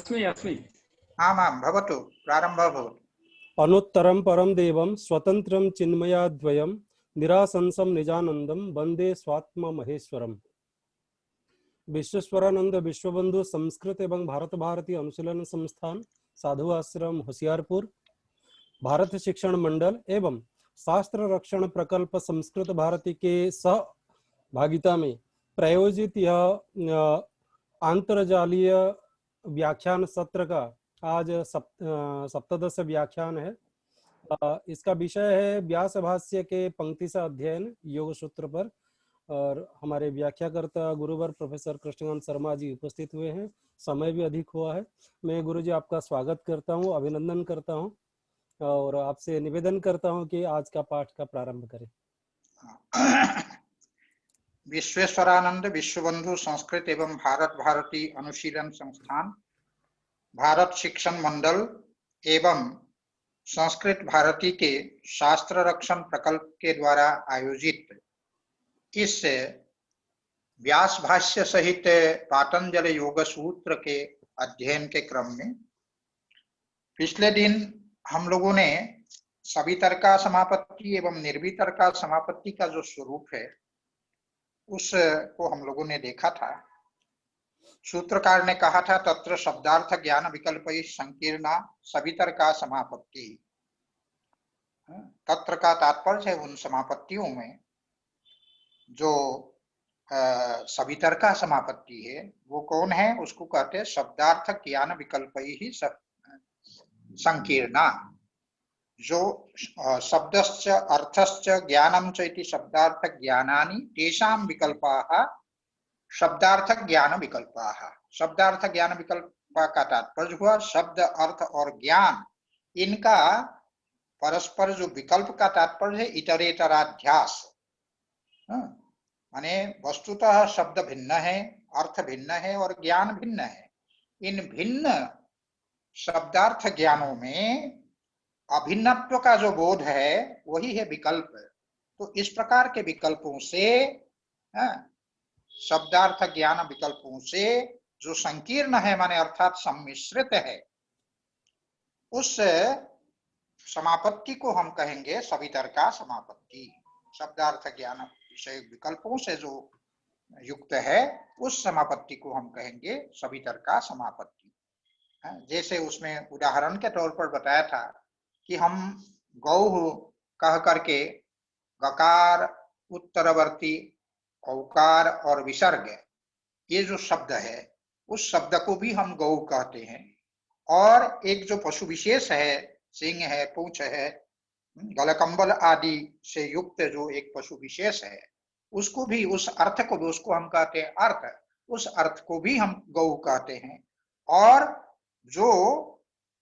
अस्मि अस्मि। आम् आम् भवतु, प्रारम्भः भवतु। अनुत्तरं परं देवं स्वतन्त्रं चिन्मयाद्वयं निरासंसं निजानन्दं वन्दे स्वात्ममहेश्वरम्। विश्वेश्वरानंद विश्वबंधु संस्कृत एवं भारत भारती अनुशीलन संस्थान साधु आश्रम होशियारपुर, भारत शिक्षण मंडल एवं शास्त्र रक्षण प्रकल्प संस्कृत भारती के सहभागिता में प्रायोजित यह अंतरजालीय व्याख्यान सत्र का आज सप्तदश व्याख्यान है। इसका विषय है व्यास भाष्य के पंक्ति से अध्ययन योग सूत्र पर, और हमारे व्याख्याकर्ता गुरुवर प्रोफेसर कृष्णकांत शर्मा जी उपस्थित हुए हैं। समय भी अधिक हुआ है। मैं गुरुजी आपका स्वागत करता हूं, अभिनंदन करता हूं और आपसे निवेदन करता हूं कि आज का पाठ का प्रारंभ करें। विश्वेश्वरानंद विश्वबंधु संस्कृत एवं भारत भारती अनुशीलन संस्थान, भारत शिक्षण मंडल एवं संस्कृत भारती के शास्त्र रक्षण प्रकल्प के द्वारा आयोजित इस व्यास भाष्य सहित पातंजल योग सूत्र के अध्ययन के क्रम में पिछले दिन हम लोगों ने सवितर्का समापत्ति एवं निर्वितर्का समापत्ति का जो स्वरूप है उसको हम लोगों ने देखा था। सूत्रकार ने कहा था तत्र शब्दार्थ ज्ञान विकल्प संकीर्णा सवितर्का समापत्ति। तत्र का तात्पर्य है उन समापत्तियों में जो सवितर्का समापत्ति है वो कौन है, उसको कहते हैं शब्दार्थ ज्ञान विकल्प ही संकीर्णा। जो शब्दस्य अर्थस्य ज्ञानम च इति शब्दार्थ ज्ञानानि तेषां विकल्पाः शब्दार्थ ज्ञान विकल्पाः। शब्दार्थ ज्ञान विकल्प का तात्पर्य हुआ शब्द अर्थ और ज्ञान इनका परस्पर जो विकल्प का तात्पर्य है इतरेतराध्यास। माने वस्तुतः शब्द भिन्न है, अर्थ भिन्न है और ज्ञान भिन्न है। इन भिन्न शब्दार्थ ज्ञानों में अभिन्नत्व का जो बोध है वही है विकल्प। तो इस प्रकार के विकल्पों से शब्दार्थ ज्ञान विकल्पों से जो संकीर्ण है माने अर्थात सम्मिश्रित है, उस समापत्ति को हम कहेंगे सवितर्का समापत्ति। शब्दार्थ ज्ञान विषय विकल्पों से जो युक्त है उस समापत्ति को हम कहेंगे सवितर्का समापत्ति। जैसे उसमें उदाहरण के तौर पर बताया था कि हम गौ कह करके गकार उत्तरवर्ती औकार और विसर्ग ये जो शब्द है उस शब्द को भी हम गौ कहते हैं। और एक जो पशु विशेष है, सिंह है, पूंछ है, गलकंबल आदि से युक्त जो एक पशु विशेष है उसको भी, उस अर्थ को भी, उसको हम कहते हैं अर्थ, उस अर्थ को भी हम गौ कहते हैं। और जो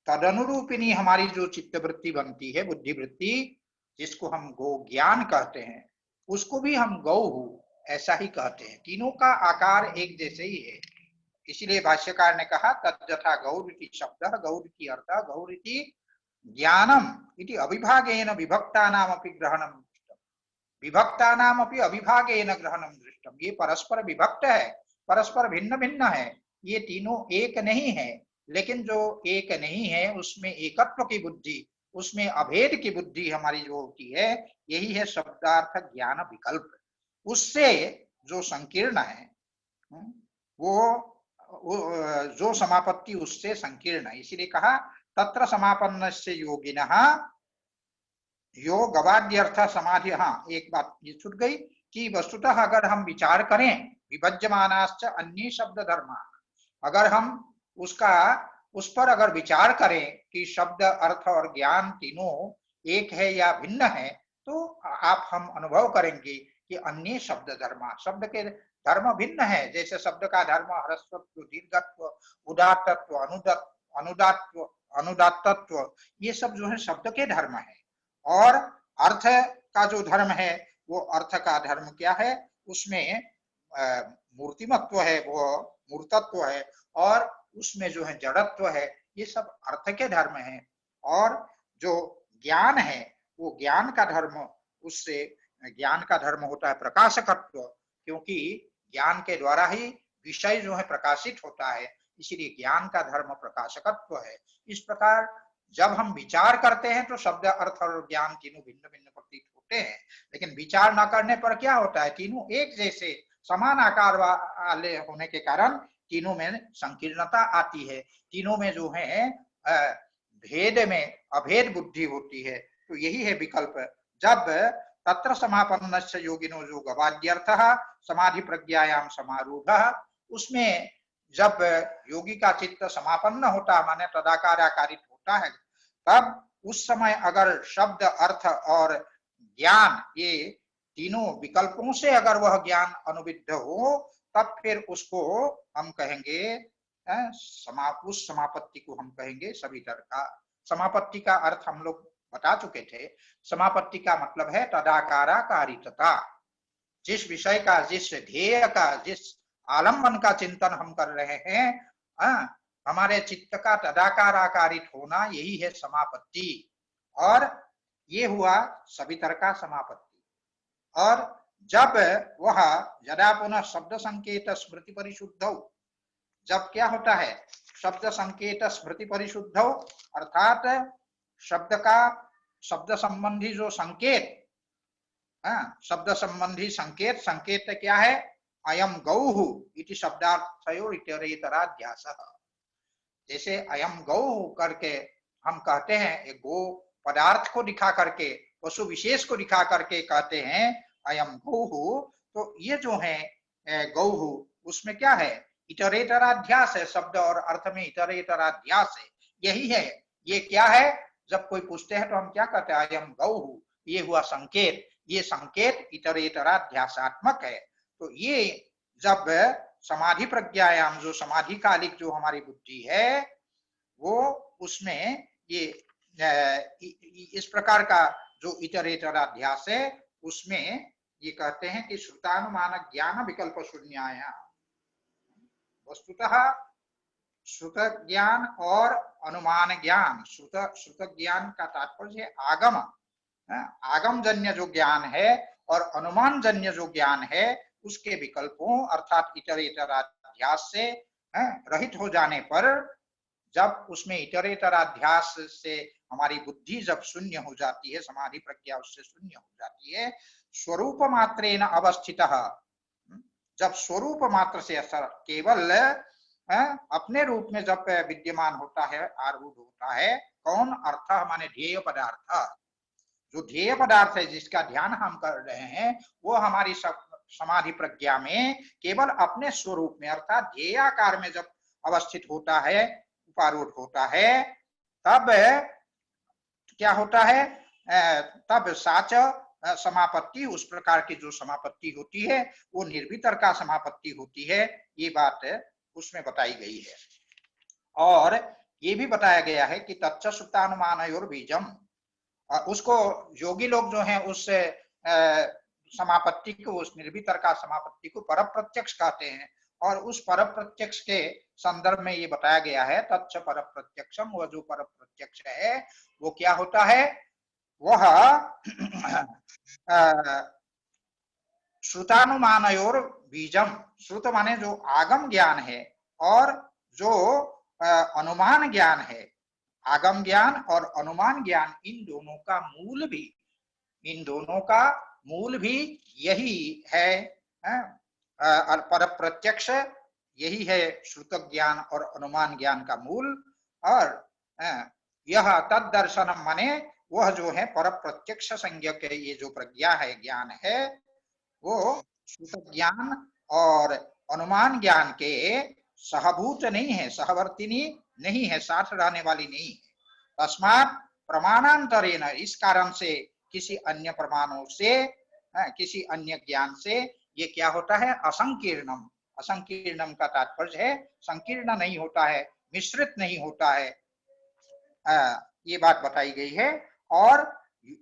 तदनुरूपिणी हमारी जो चित्तवृत्ति बनती है, बुद्धिवृत्ति, जिसको हम गो ज्ञान कहते हैं, उसको भी हम गौ ऐसा ही कहते हैं। तीनों का आकार एक जैसे ही है। इसीलिए भाष्यकार ने कहा तद्यथा गौरिति शब्दः गौरिति अर्थः गौरिति ज्ञानम इति अविभागेन विभक्तानामपि ग्रहणम दृष्टम। विभक्तानामपि अविभागेन ग्रहणम दृष्टम। ये परस्पर विभक्त है, परस्पर भिन्न भिन्न है, ये तीनों एक नहीं है। लेकिन जो एक नहीं है उसमें एकत्व की बुद्धि, उसमें अभेद की बुद्धि हमारी जो होती है, यही है शब्दार्थ ज्ञान विकल्प। उससे जो संकीर्ण है वो जो समापत्ति उससे संकीर्ण है। इसीलिए कहा तत्र समापन्नस्य योगिनः योगवाद्यर्थ समाधि। हाँ, एक बात ये छूट गई कि वस्तुतः अगर हम विचार करें विभज्यमानाश्च अन्य शब्द धर्म, अगर हम उस पर अगर विचार करें कि शब्द अर्थ और ज्ञान तीनों एक है या भिन्न है, तो हम अनुभव करेंगे कि अन्य शब्द धर्म, शब्द के धर्म भिन्न है। जैसे शब्द का धर्म ह्रस्वत्व, दीर्घत्व, उदात्तत्व, अनुदात्तत्व, अनुदात्तत्व, ये सब जो है शब्द के धर्म है। और अर्थ का जो धर्म है वो अर्थ का धर्म क्या है, उसमें मूर्तिमत्व है, वो मूर्तत्व है, और उसमें जो है जड़त्व है। ये सब अर्थ के धर्म है। और जो ज्ञान है वो ज्ञान का धर्म, उससे ज्ञान का धर्म होता है प्रकाशकत्व, क्योंकि ज्ञान के द्वारा ही विषय जो है प्रकाशित होता है। इसीलिए ज्ञान का धर्म प्रकाशकत्व है। इस प्रकार जब हम विचार करते हैं तो शब्द, अर्थ और ज्ञान तीनों भिन्न भिन्न प्रतीत होते हैं, लेकिन विचार न करने पर क्या होता है, तीनों एक जैसे समान आकार वाले होने के कारण तीनों में संकीर्णता आती है, तीनों में जो है भेद में अभेद बुद्धि होती है। तो यही है विकल्प। जब तत्र समापन्नस्य योगिनो जो गवाद्यर्थः समाधि प्रज्ञायाम समारूढ़ः, उसमें जब योगी का चित्त समापन्न होता माने तदाकार आकारित होता है, तब उस समय अगर शब्द, अर्थ और ज्ञान ये तीनों विकल्पों से अगर वह ज्ञान अनुविद्ध हो, तब फिर उसको हम कहेंगे उस समापत्ति को हम कहेंगे सवितर्का। समापत्ति का अर्थ हम लोग बता चुके थे। समापत्ति का मतलब है तदाकाराकारितता। जिस विषय का, जिस ध्येय का, जिस आलम्बन का चिंतन हम कर रहे हैं, हमारे चित्त का तदाकाराकारित होना, यही है समापत्ति। और ये हुआ सवितर्का समापत्ति। और जब वह यदा पुनः शब्द संकेत स्मृति परिशुद्ध, जब क्या होता है, शब्द संकेत स्मृति परिशुद्ध, अर्थात शब्द का, शब्द संबंधी जो संकेत, शब्द संबंधी संकेत, संकेत क्या है, अयम गौहु इति शब्दार्थयोर इतरेतराध्यासः। जैसे अयम गौहु करके हम कहते हैं, एक गो पदार्थ को दिखा करके, पशु विशेष को दिखा करके कहते हैं अयम गौहु, तो ये जो है गौहु, उसमें क्या है, इतरेतराध्यास है, शब्द और अर्थ में इतरेतराध्यास है। यही है, ये क्या है, जब कोई पूछते हैं तो हम क्या कहते हैं, अयम गौहु, ये हुआ संकेत। ये संकेत इतरेतराध्यासात्मक है। तो ये जब समाधि प्रज्ञायाम, जो समाधि कालिक जो हमारी बुद्धि है, वो उसमें ये इस प्रकार का जो इतरेतराध्यास है, उसमें ये कहते हैं कि श्रुतानुमान ज्ञान विकल्प शून्याया। वस्तुतः श्रुत ज्ञान और अनुमान ज्ञान, श्रुत ज्ञान का तात्पर्य है आगम, आगम जन्य जो ज्ञान है और अनुमान जन्य जो ज्ञान है, उसके विकल्पों अर्थात इतरेतराध्यास से रहित हो जाने पर, जब उसमें इतरेतराध्यास से हमारी बुद्धि जब शून्य हो जाती है, समाधि प्रज्ञा उससे शून्य हो जाती है, स्वरूप मात्रेण अवस्थितः, जब स्वरूप मात्र से असर केवल अपने रूप में जब विद्यमान होता है, आरूढ़ होता है, कौन, अर्थ माने ध्येय पदार्थ, जो ध्येय पदार्थ है जिसका ध्यान हम कर रहे हैं, वो हमारी समाधि प्रज्ञा में केवल अपने स्वरूप में अर्थात ध्येयाकार में जब अवस्थित होता है, उपारूढ़ होता है, तब क्या होता है, तब साच समापत्ति, उस प्रकार की जो समापत्ति होती है वो निर्वितर्का समापत्ति होती है। ये बात उसमें बताई गई है। और ये भी बताया गया है कि तच्च सुप्तानुमानयोर बीजम, उसको योगी लोग जो हैं उस समापत्ति को, उस निर्वितर्का समापत्ति को पर प्रत्यक्ष कहते हैं। और उस पर प्रत्यक्ष के संदर्भ में ये बताया गया है, तच्च पर प्रत्यक्षम, वह जो पर प्रत्यक्ष है वो क्या होता है, वह श्रुतानुमानयोर बीजम, श्रुत माने जो आगम ज्ञान है और जो अनुमान ज्ञान है, आगम ज्ञान और अनुमान ज्ञान, इन दोनों का मूल भी, इन दोनों का मूल भी यही है, पर प्रत्यक्ष यही है श्रुत ज्ञान और अनुमान ज्ञान का मूल। और यह तद दर्शनम माने वह जो है पर प्रत्यक्ष संज्ञक है, ये जो प्रज्ञा है, ज्ञान है, वो श्रुत ज्ञान और अनुमान ज्ञान के सहभूत नहीं है, सहवर्तिनी नहीं है, साथ रहने वाली नहीं है। तस्मात् प्रमाणांतरेण, इस कारण से किसी अन्य प्रमाणों से, किसी अन्य ज्ञान से ये क्या होता है, असंकीर्णम, असंकीर्णम का तात्पर्य है संकीर्ण नहीं होता है, मिश्रित नहीं होता है, ये बात बताई गई है। और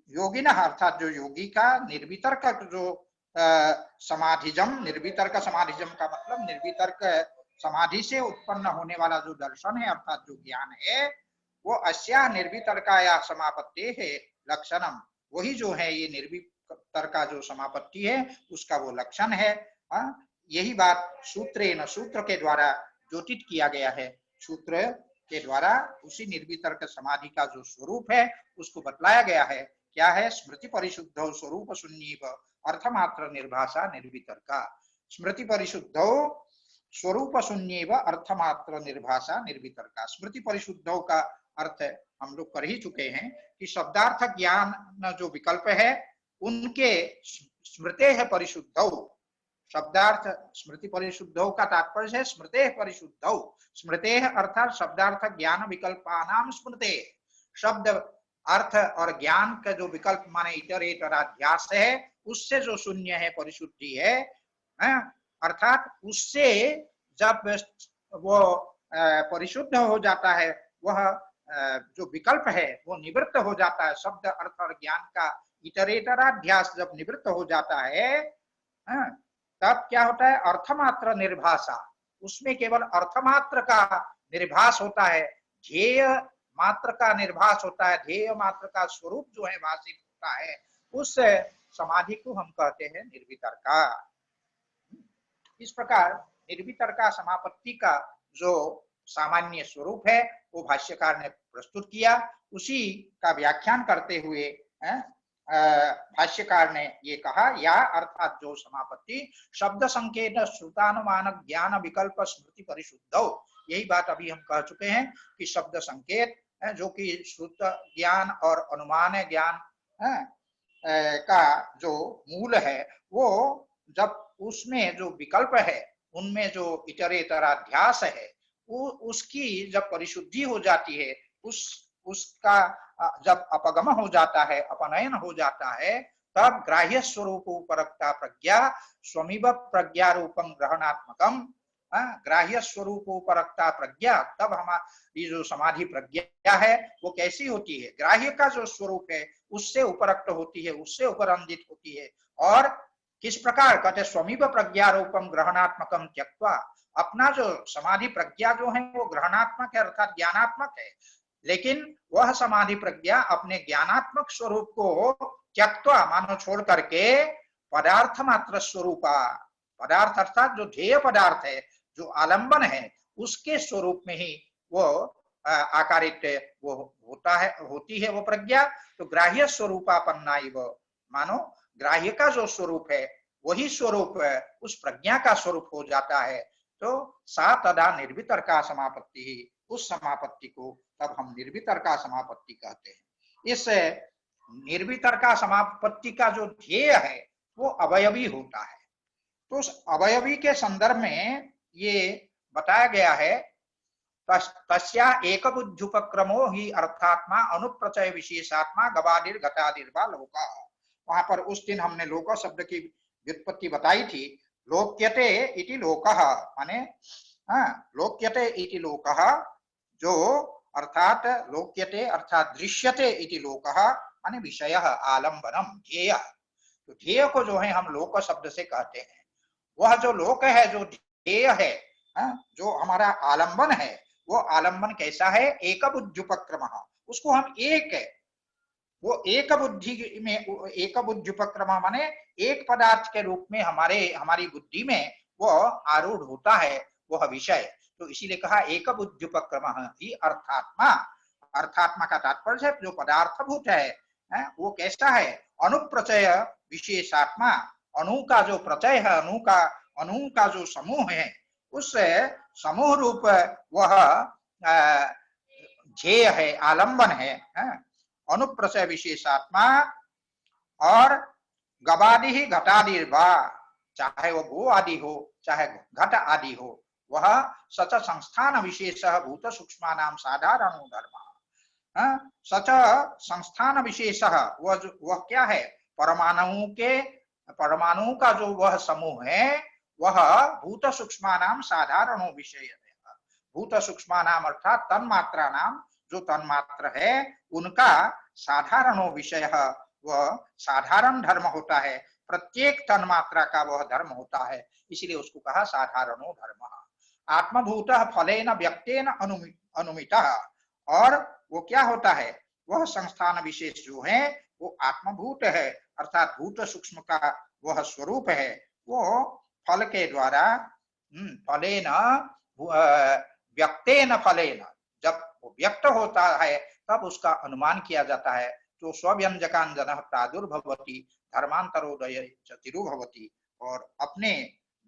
योगिनः अर्थात जो योगी का निर्वितर्क जो समाधिजम, निर्वितर्क समाधिजम का मतलब निर्वितर्क समाधि से उत्पन्न होने वाला जो दर्शन है अर्थात जो ज्ञान है, वो अस्या निर्वितर्काया समापत्ति है लक्षणम, वही जो है ये निर्वितर्का जो समापत्ति है उसका वो लक्षण है। यही बात सूत्रेण, सूत्र के द्वारा ज्योतित किया गया है सूत्र के द्वारा। उसी निर्वितर्क समाधि का जो स्वरूप है उसको बतलाया गया है। क्या है? स्मृति परिशुद्धौ स्वरूप शून्यैव अर्थमात्र निर्भाषा निर्वितर्का। स्मृति परिशुद्धौ स्वरूप शून्यैव अर्थमात्र निर्भाषा निर्वितर्का। स्मृति परिशुद्धौ का अर्थ हम लोग कर ही चुके हैं कि शब्दार्थ ज्ञान जो विकल्प है उनके स्मृते है परिशुद्धौ। शब्दार्थ स्मृति परिशुद्धौ का तात्पर्य है स्मृते परिशुद्धौ। स्मृते अर्थात शब्दार्थ ज्ञान विकल्पानाम स्मृते। शब्द अर्थ और ज्ञान का जो विकल्प माने इटरेटर अध्यास है उससे जो शून्य है परिशुद्धि है, अर्थात उससे जब वो परिशुद्ध हो जाता है, वह जो विकल्प है वो निवृत्त हो जाता है। शब्द अर्थ और ज्ञान का इटरेटराध्यास जब निवृत्त हो जाता है तब क्या होता है? अर्थमात्र निर्भाषा। उसमें केवल अर्थमात्र का निर्भास होता है, ध्येय मात्र का निर्भास होता है, ध्येय मात्र का स्वरूप जो है भाषित होता है। उस समाधि को हम कहते हैं निर्वितर्का। इस प्रकार निर्वितर्का समापत्ति का जो सामान्य स्वरूप है वो भाष्यकार ने प्रस्तुत किया। उसी का व्याख्यान करते हुए भाष्यकार ने ये कहा, या अर्थात जो समापत्ति शब्द संकेत श्रुतानुमान ज्ञान विकल्प स्मृति परिशुद्धौ। यही बात अभी हम कह चुके हैं कि शब्द संकेत जो कि श्रुत ज्ञान और अनुमान ज्ञान का जो मूल है, वो जब उसमें जो विकल्प है उनमें जो इतरेतराध्यास है उसकी जब परिशुद्धि हो जाती है, उसका जब अपगम हो जाता है, अपनयन हो जाता है, तब ग्राह्य स्वरूप उपरक्ता प्रज्ञा स्वमिव प्रज्ञा रूपम ग्रहणात्मकम। ग्राह्य स्वरूप उपरक्ता प्रज्ञा, तब हमारी जो समाधि प्रज्ञा है वो कैसी होती है? ग्राह्य का जो स्वरूप है उससे उपरक्त होती है, उससे उपरंजित होती है। और किस प्रकार? कहते स्वमिव प्रज्ञा रूपम ग्रहणात्मकम त्यक्त्वा। अपना जो समाधि प्रज्ञा जो है वो ग्रहणात्मक है अर्थात ज्ञानात्मक है, लेकिन वह समाधि प्रज्ञा अपने ज्ञानात्मक स्वरूप को त्यक्त्वा मानो छोड़ करके पदार्थ मात्र स्वरूपा, पदार्थ अर्थात जो ध्येय पदार्थ है, जो आलंबन है, उसके स्वरूप में ही वो आकारित वो होता है, होती है वो प्रज्ञा। तो ग्राह्य स्वरूपापन्ना इव, मानो ग्राह्य का जो स्वरूप है वही स्वरूप उस प्रज्ञा का स्वरूप हो जाता है। तो सा तदा निर्वितर्का समापत्ति ही, उस समापत्ति को तब हम निर्वितर्का समापत्ति कहते हैं। इस निर्वितर्का समापत्ति का जो ध्येय है वो अवयवी होता है। तो उस अवयवी के संदर्भ में ये बताया गया है, तस्या एक बुद्ध्युपक्रमो ही अर्थात्मा अनुप्रचय विशेषात्मा गवादिर घटादिर्वा लोका। वहां पर उस दिन हमने लोक शब्द की व्युत्पत्ति बताई थी। लोक्यते इति लोकः, माने लोक्यते इति लोकः, जो अर्थात लोक्यते अर्थात दृश्यते इति लोकः, माने विषयः आलंबनम ध्येय। तो ध्येय को जो है हम लोक शब्द से कहते हैं। वह जो लोक है, जो ध्येय है, जो हमारा आलंबन है, वो आलंबन कैसा है? एक बुद्ध्युपक्रम। उसको हम एक, वो एक बुद्धि में, एक बुद्ध्युपक्रम माने एक पदार्थ के रूप में हमारी बुद्धि में वो आरूढ़ होता है वह विषय। तो इसीलिए कहा एक बुद्ध्युपक्रम ही अर्थात्मा। अर्थात्मा का तात्पर्य है जो पदार्थभूत है, वो कैसा है? अनुप्रचय विशेषात्मा, अणु का जो प्रचय है, अणु का जो समूह है, उस समूह रूप वह ध्येय है, आलंबन है। अनुप्रचय विशेषात्मा और गवादि ही घटादि वा, चाहे वो गो आदि हो चाहे घट आदि हो, वह सच संस्थान विशेष भूत सूक्ष्म नाम साधारण धर्म। सच संस्थान विशेष वह क्या है? परमाणु का जो वह समूह है वह भूत सूक्ष्म नाम साधारण विषय है। भूत सूक्ष्म नाम अर्थात तन्मात्रा नाम, जो तन्मात्र है उनका साधारण विषय, वह साधारण धर्म होता है। प्रत्येक तन्मात्रा का वह धर्म होता है, इसलिए उसको कहा साधारणो धर्म। आत्मभूत फलेन व्यक्तेन अनुमितः, और वो क्या होता है? वह संस्थान विशेष जो है वो आत्मभूत है अर्थात भूत सूक्ष्म का वह स्वरूप है। वो फल के द्वारा, फलेन व्यक्तेन फलेन, जब वो व्यक्त होता है तब उसका अनुमान किया जाता है। तो स्वव्यंजकांजन प्रादुर्भवति धर्मांतरोदय च तिरुभवति, और अपने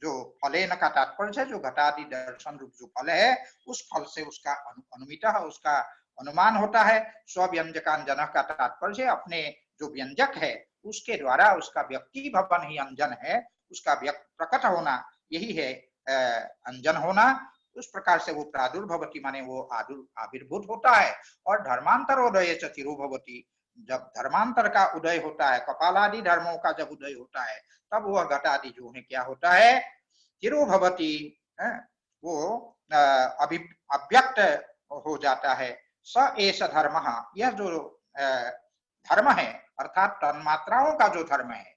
जो फलेन का तात्पर्य है जो घटादि दर्शन रूप जो फल है उस फल से उसका अनुमितः उसका अनुमान होता है। स्वव्यंजकांजन का तात्पर्य अपने जो व्यंजक है उसके द्वारा उसका व्यक्ति भवन ही अंजन है, उसका व्यक्त प्रकट होना यही है अंजन होना। उस प्रकार से वो प्रादुर्भवती माने वो आविर्भूत होता है। और धर्मांतरोदय च तिरुभवती, जब धर्मांतर का उदय होता है, कपालादि धर्मों का जब उदय होता है तब वह घटादि जो है क्या होता है, तिरुभवती, वो अव्यक्त हो जाता है। स एष धर्म, यह जो धर्म है अर्थात तन्मात्राओं का जो धर्म है,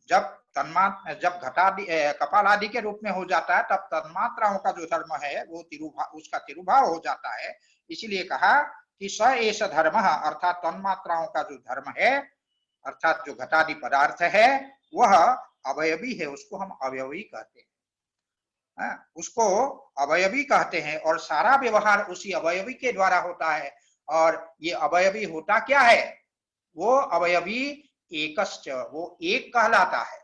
जब घटादि कपाल आदि के रूप में हो जाता है तब तन्मात्राओं का जो धर्म है वो उसका तिरुभाव हो जाता है। इसीलिए कहा कि स एष धर्म, अर्थात तन्मात्राओं का जो धर्म है अर्थात जो घटादि पदार्थ है वह अवयवी है, उसको हम अवयवी कहते हैं, उसको अवयवी कहते हैं। और सारा व्यवहार उसी अवयवी के द्वारा होता है। और ये अवयवी होता क्या है, वो अवयवी एकश्च, वो एक कहलाता है।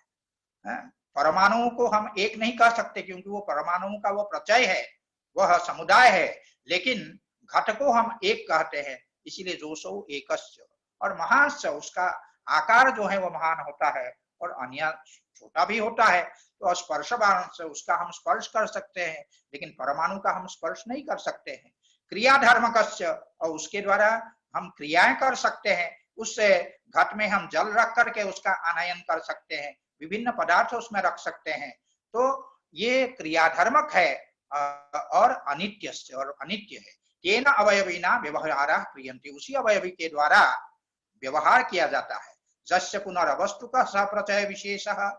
परमाणु को हम एक नहीं कह सकते क्योंकि वो परमाणु का वो प्रचय है, वह समुदाय है, लेकिन घट को हम एक कहते हैं। इसीलिए जोसो एकश्च, और महाश्च, उसका आकार जो है वो महान होता है और अन्य छोटा भी होता है। तो स्पर्शवान से उसका हम स्पर्श कर सकते हैं, लेकिन परमाणु का हम स्पर्श नहीं कर सकते हैं। क्रिया धर्मकस्य, और उसके द्वारा हम क्रियाएं कर सकते हैं। उससे घट में हम जल रख करके उसका आनयन कर सकते हैं, विभिन्न पदार्थ उसमें रख सकते हैं। तो ये क्रियाधर्मक है और अनित्य और अनित्य है। तेन अवयवीना व्यवहारः क्रियन्ते, उसी अवयवी के द्वारा व्यवहार किया जाता है। जस्य पुनरवस्तु का सप्रचय विशेषः,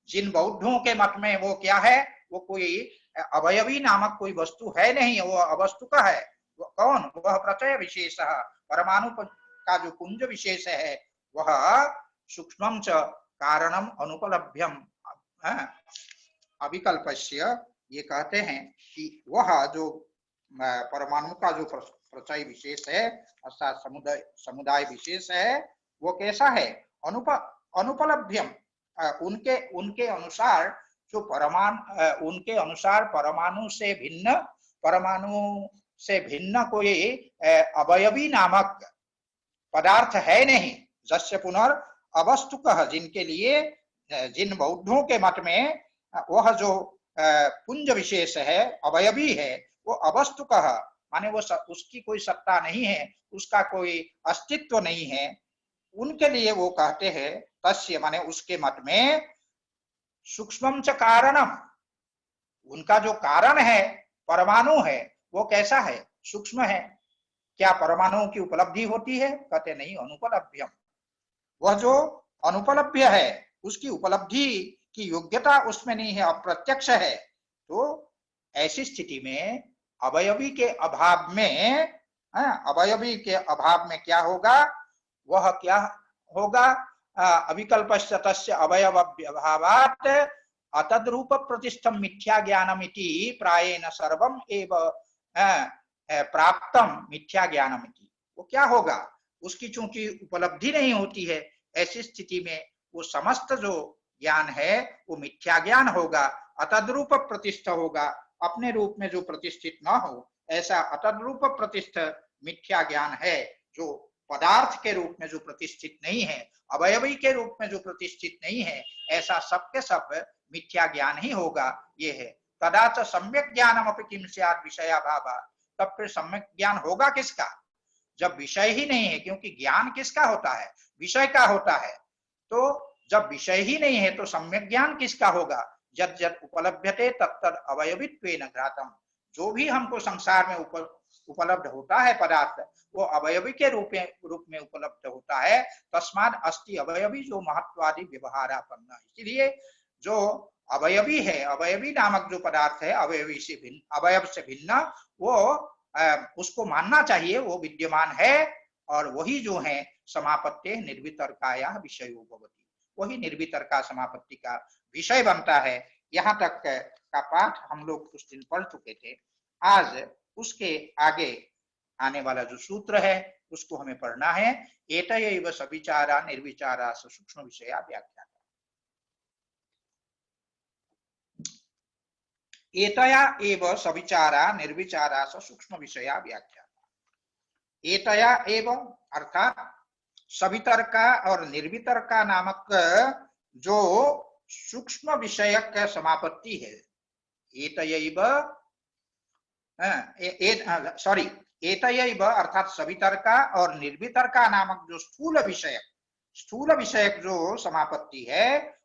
जिन बौद्धों के मत में वो क्या है, वो कोई अवयवी नामक कोई वस्तु है नहीं, वो अवस्तु का है। वो कौन, वह प्रचय विशेष, परमाणु का जो पुंज विशेष है वह सूक्ष्मं च कारणम अनुपलभ्यम अविकल्पस्य, ये कहते हैं कि वह जो परमाणु का जो प्रचय विशेष है अर्थात समुदाय विशेष है, वो कैसा है, अनुपलभ्यम, उनके अनुसार जो उनके अनुसार परमाणु से भिन्न कोई अवयवी नामक पदार्थ है नहीं। जस्य पुनर् अवस्तुकः, जिनके लिए जिन बौद्धों के मत में वह जो पुंज विशेष है अवयवी है वो अवस्तुकः, माने वो उसकी कोई सत्ता नहीं है, उसका कोई अस्तित्व नहीं है। उनके लिए वो कहते हैं तस्य, माने उसके मत में सूक्ष्मं च कारणम, उनका जो कारण है परमाणु है वो कैसा है, सूक्ष्म है। क्या परमाणुओं की उपलब्धि होती है, कहते नहीं, अनुपलभ्यम, वह जो अनुपलभ्य है उसकी उपलब्धि की योग्यता उसमें नहीं है, अप्रत्यक्ष है। तो ऐसी स्थिति में अवयवी के अभाव में क्या होगा, वह क्या होगा, अविकल्पस्य तस्य अवयव व्यभावात् अतद्रूप प्रतिष्ठम मिथ्या ज्ञानमिति प्रायेण सर्वम एव प्राप्तम मिथ्या ज्ञानमिति। वो क्या होगा, उसकी चूंकि उपलब्धि नहीं होती है, ऐसी स्थिति में वो समस्त जो ज्ञान है वो मिथ्या ज्ञान होगा, अतद्रूप प्रतिष्ठा होगा, अपने रूप में जो प्रतिष्ठित न हो ऐसा अतद्रूप प्रतिष्ठ मिथ्या ज्ञान है, जो पदार्थ के रूप में जो प्रतिष्ठित नहीं है, अवयवी के रूप में जो प्रतिष्ठित नहीं है, ऐसा सबके सब मिथ्या ज्ञान ही होगा। ये है तदा च सम्यक ज्ञानम अपि किम स्यात् विषयाभावा, तब फिर सम्यक ज्ञान होगा किसका, जब विषय ही नहीं है। क्योंकि ज्ञान किसका होता है, विषय का होता है। तो जब विषय ही नहीं है तो सम्यक ज्ञान किसका होगा, यत् यत् उपलभ्यते तत्तद् अवयवित्वेन घ्रातम्, जो भी हमको संसार में उपलब्ध होता है पदार्थ वो अवयवी के रूप में उपलब्ध होता है। तस्मात् अस्ति अवयवी जो महत्वादि व्यवहारापन्न, इसलिए जो अवयवी है, अवयवी नामक जो पदार्थ है अवयवी से भिन्न, अवयव से भिन्न, वो उसको मानना चाहिए, वो विद्यमान है। और वही जो है समापत्ति निर्वितर्काया विषयो भवति, वही निर्वितर्का समापत्ति का विषय बनता है। यहाँ तक का पाठ हम लोग उस दिन पढ़ चुके थे। आज उसके आगे आने वाला जो सूत्र है उसको हमें पढ़ना है। एतयैव सविचारा निर्विचारा सूक्ष्म विषया व्याख्या। एतया एव सविचारा निर्विचारा सूक्ष्म विषया व्याख्या। एतया एव अर्थात सवितर्का और निर्वितर्का नामक जो सूक्ष्म विषयक समापत्ति है, एतयैव सॉरी एतयैव अर्थात सवितर्का और निर्वितर्का नामक जो स्थूल विषयक जो समापत्ति है,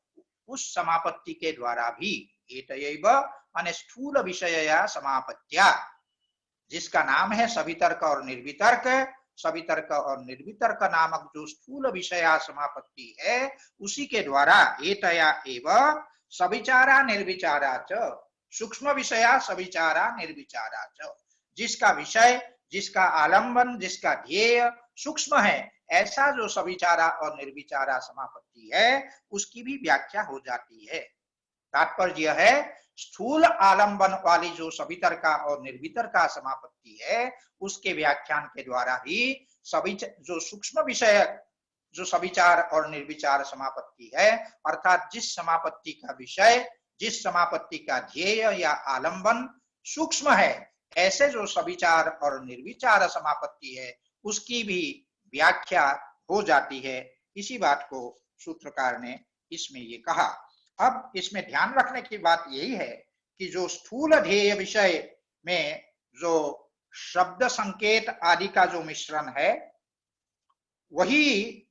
उस समापत्ति के द्वारा भी एतयैव माने स्थूल विषयया समापत्त्या, जिसका नाम है सवितर्क और निर्वितर्क, सवितर्क और निर्वितर्क नामक जो स्थूल विषया समापत्ति है, उसी के द्वारा एतया एव सविचारा निर्विचारा च सूक्ष्म विषया सविचारा निर्विचारा च, जिसका विषय, जिसका आलंबन, जिसका ध्येय सूक्ष्म है, ऐसा जो सविचारा और निर्विचारा समापत्ति है उसकी भी व्याख्या हो जाती है। तात्पर्य है स्थूल आलंबन वाली जो सवितर्का और निर्वितर्का समापत्ति है उसके व्याख्यान के द्वारा ही जो सूक्ष्म विषय जो सविचार और निर्विचार समापत्ति है, अर्थात जिस समापत्ति का विषय, जिस समापत्ति का ध्येय या आलंबन सूक्ष्म है, ऐसे जो सविचार और निर्विचार समापत्ति है उसकी भी व्याख्या हो जाती है। इसी बात को सूत्रकार ने इसमें ये कहा। अब इसमें ध्यान रखने की बात यही है कि जो स्थूल ध्येय विषय में जो शब्द संकेत आदि का जो मिश्रण है, वही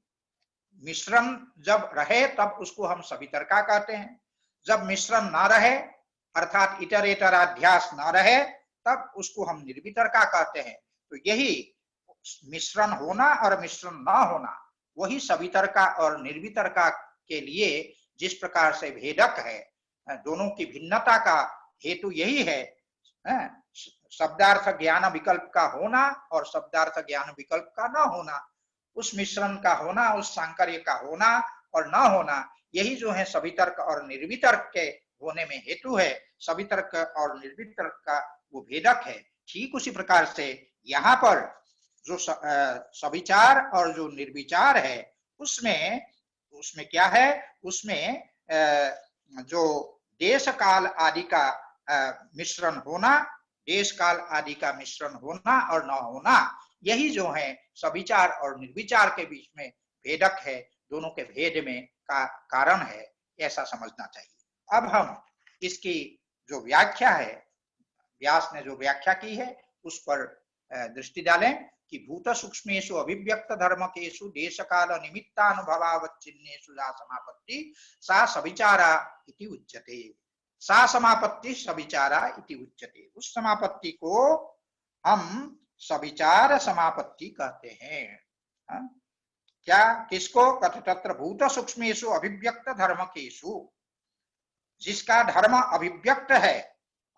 मिश्रण जब रहे तब उसको हम सवितर्का कहते हैं। जब मिश्रण ना रहे अर्थात इटरेटराध्यास ना रहे तब उसको हम निर्वितर्का कहते हैं। तो यही मिश्रण होना और मिश्रण ना होना, वही सवितर्का और निर्वितर्का के लिए जिस प्रकार से भेदक है, दोनों की भिन्नता का हेतु यही है, शब्दार्थ ज्ञान विकल्प का होना और शब्दार्थ ज्ञान विकल्प का ना होना, उस मिश्रण का होना, उस सांकर्य का होना और ना होना, यही जो है सवितर्क और निर्वितर्क के होने में हेतु है। सवितर्क और निर्वितर्क का वो भेदक है। ठीक उसी प्रकार से यहाँ पर जो सविचार और जो निर्विचार है उसमें क्या है, उसमें जो देश काल आदि का मिश्रण होना, देश काल आदि का मिश्रण होना और न होना, यही जो है सविचार और निर्विचार के बीच में भेदक है, दोनों के भेद में का कारण है, ऐसा समझना चाहिए। अब हम इसकी जो व्याख्या है, व्यास ने जो व्याख्या की है उस पर दृष्टि डालें कि भूत सूक्ष्मेषु अभिव्यक्त धर्मकेषु देश काल निमित्तानुभवावच्छिन्नेषु सा समापत्ति सा सविचारा इति उच्यते। सा समापत्ति सविचारा इति उच्यते। उस समापत्ति को हम सविचार समापत्ति कहते हैं। क्या, किसको? कथ तत्र भूत सूक्ष्मेषु अभिव्यक्त धर्मकेषु, जिसका धर्म अभिव्यक्त है,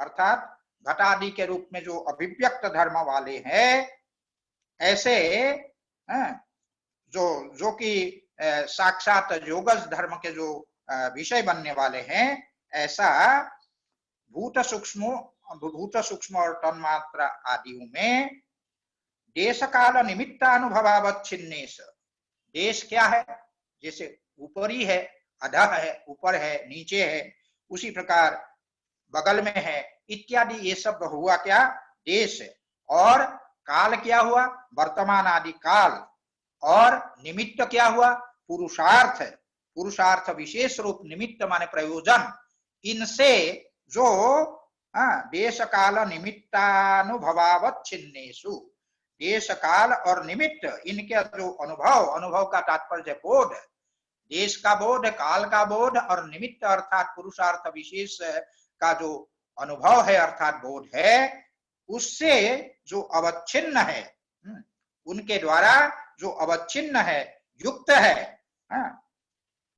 अर्थात घटादि के रूप में जो अभिव्यक्त धर्म वाले हैं, ऐसे जो कि साक्षात योगज धर्म के जो विषय बनने वाले हैं, ऐसा भूत सूक्ष्म और तन्मात्रा आदियों में देश काल निमित्तानुभवावच्छिन्नेष, देश क्या है? जैसे ऊपरी है, अधः है, ऊपर है, नीचे है, उसी प्रकार बगल में है इत्यादि, ये सब हुआ क्या? देश। और काल क्या हुआ? वर्तमान आदि काल। और निमित्त क्या हुआ? पुरुषार्थ। पुरुषार्थ विशेष रूप, निमित्त माने प्रयोजन। इनसे जो देश काल निमित्तानुभवावच्छिन्नेषु, देश काल और निमित्त, इनके जो अनुभव का तात्पर्य बोध, देश का बोध, काल का बोध और निमित्त अर्थात पुरुषार्थ विशेष का जो अनुभव है अर्थात बोध है, उससे जो अवच्छिन्न है, उनके द्वारा जो अवच्छिन्न है, युक्त है,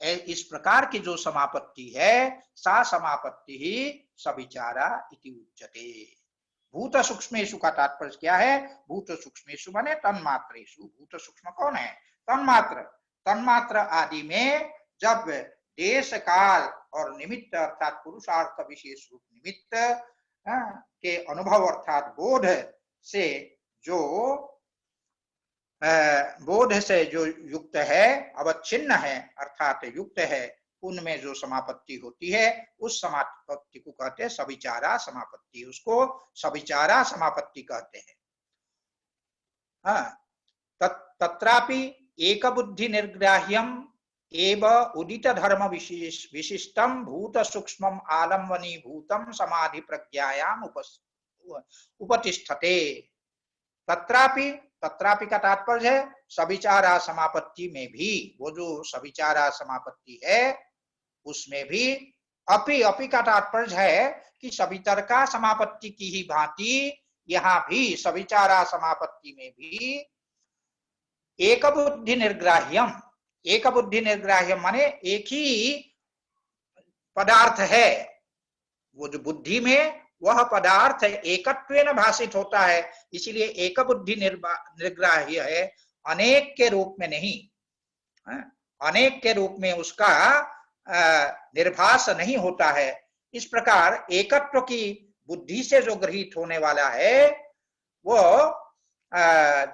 इस प्रकार की जो समापत्ति है, सा समापत्ति ही सविचारा इति उच्यते। भूत सूक्ष्मेषु का तात्पर्य क्या है? भूत सूक्ष्मेषु माने तन्मात्रेषु। भूत सूक्ष्म कौन है? तन्मात्र। तन्मात्र आदि में जब देश काल और निमित्त अर्थात पुरुषार्थ विशेष रूप निमित्त के अनुभव अर्थात बोध से जो युक्त है, अवच्छिन्न है अर्थात युक्त है, उनमें जो समापत्ति होती है उस समापत्ति को कहते हैं सविचारा समापत्ति, उसको सविचारा समापत्ति कहते हैं। तत्रापि एक बुद्धि निर्ग्राह्यम एव उदित धर्म विशिष्टम भूत सूक्ष्मम आलम्बनी भूतम समाधि प्रज्ञायाम उपतिष्ठते। तत्रापि, तत्रापि का तात्पर्य है सविचारा समापत्ति में भी, वो जो सविचारा समापत्ति है उसमें भी, अपि का तात्पर्य है कि सवितर्का समापत्ति की ही भांति यहाँ भी सविचारा समापत्ति में भी एक बुद्धि निर्ग्राह्यम, एक बुद्धि निर्ग्राह्यम माने एक ही पदार्थ है, वो जो बुद्धि में वह पदार्थ एकत्वेन भाषित होता है, इसीलिए एक बुद्धि निर्ग्राह्य है, अनेक के रूप में नहीं, अनेक के रूप में उसका निर्भास नहीं होता है। इस प्रकार एकत्व की बुद्धि से जो गृहीत होने वाला है वो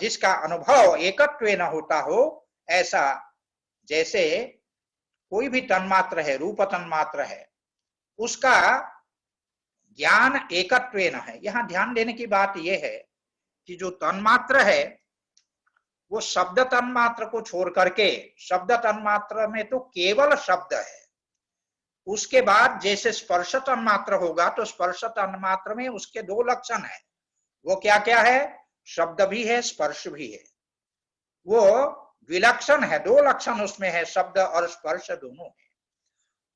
जिसका अनुभव एकत्वेन होता हो, ऐसा जैसे कोई भी तन्मात्र है, रूप तन्मात्र है, उसका ज्ञान एकत्वेन है। यहाँ ध्यान देने की बात यह है कि जो तन्मात्र है वो शब्द तन्मात्र को छोड़ करके, शब्द तन्मात्र में तो केवल शब्द है, उसके बाद जैसे स्पर्श तन्मात्र होगा तो स्पर्श तन्मात्र में उसके दो लक्षण है, वो क्या क्या है, शब्द भी है स्पर्श भी है, वो विलक्षण है, दो लक्षण उसमें है, शब्द और स्पर्श दोनों है।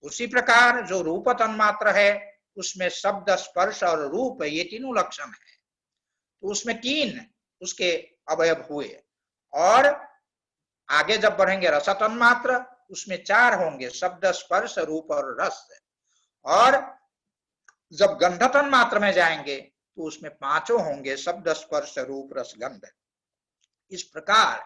उसी प्रकार जो रूप तन्मात्र है उसमें शब्द स्पर्श और रूप ये तीनों लक्षण है, तो उसमें तीन उसके अवयव हुए। और आगे जब बढ़ेंगे रस तन्मात्र, उसमें चार होंगे, शब्द स्पर्श रूप और रस। और जब गंध तन्मात्र में जाएंगे तो उसमें पांचों होंगे, शब्द स्पर्श रूप रस गंध। इस प्रकार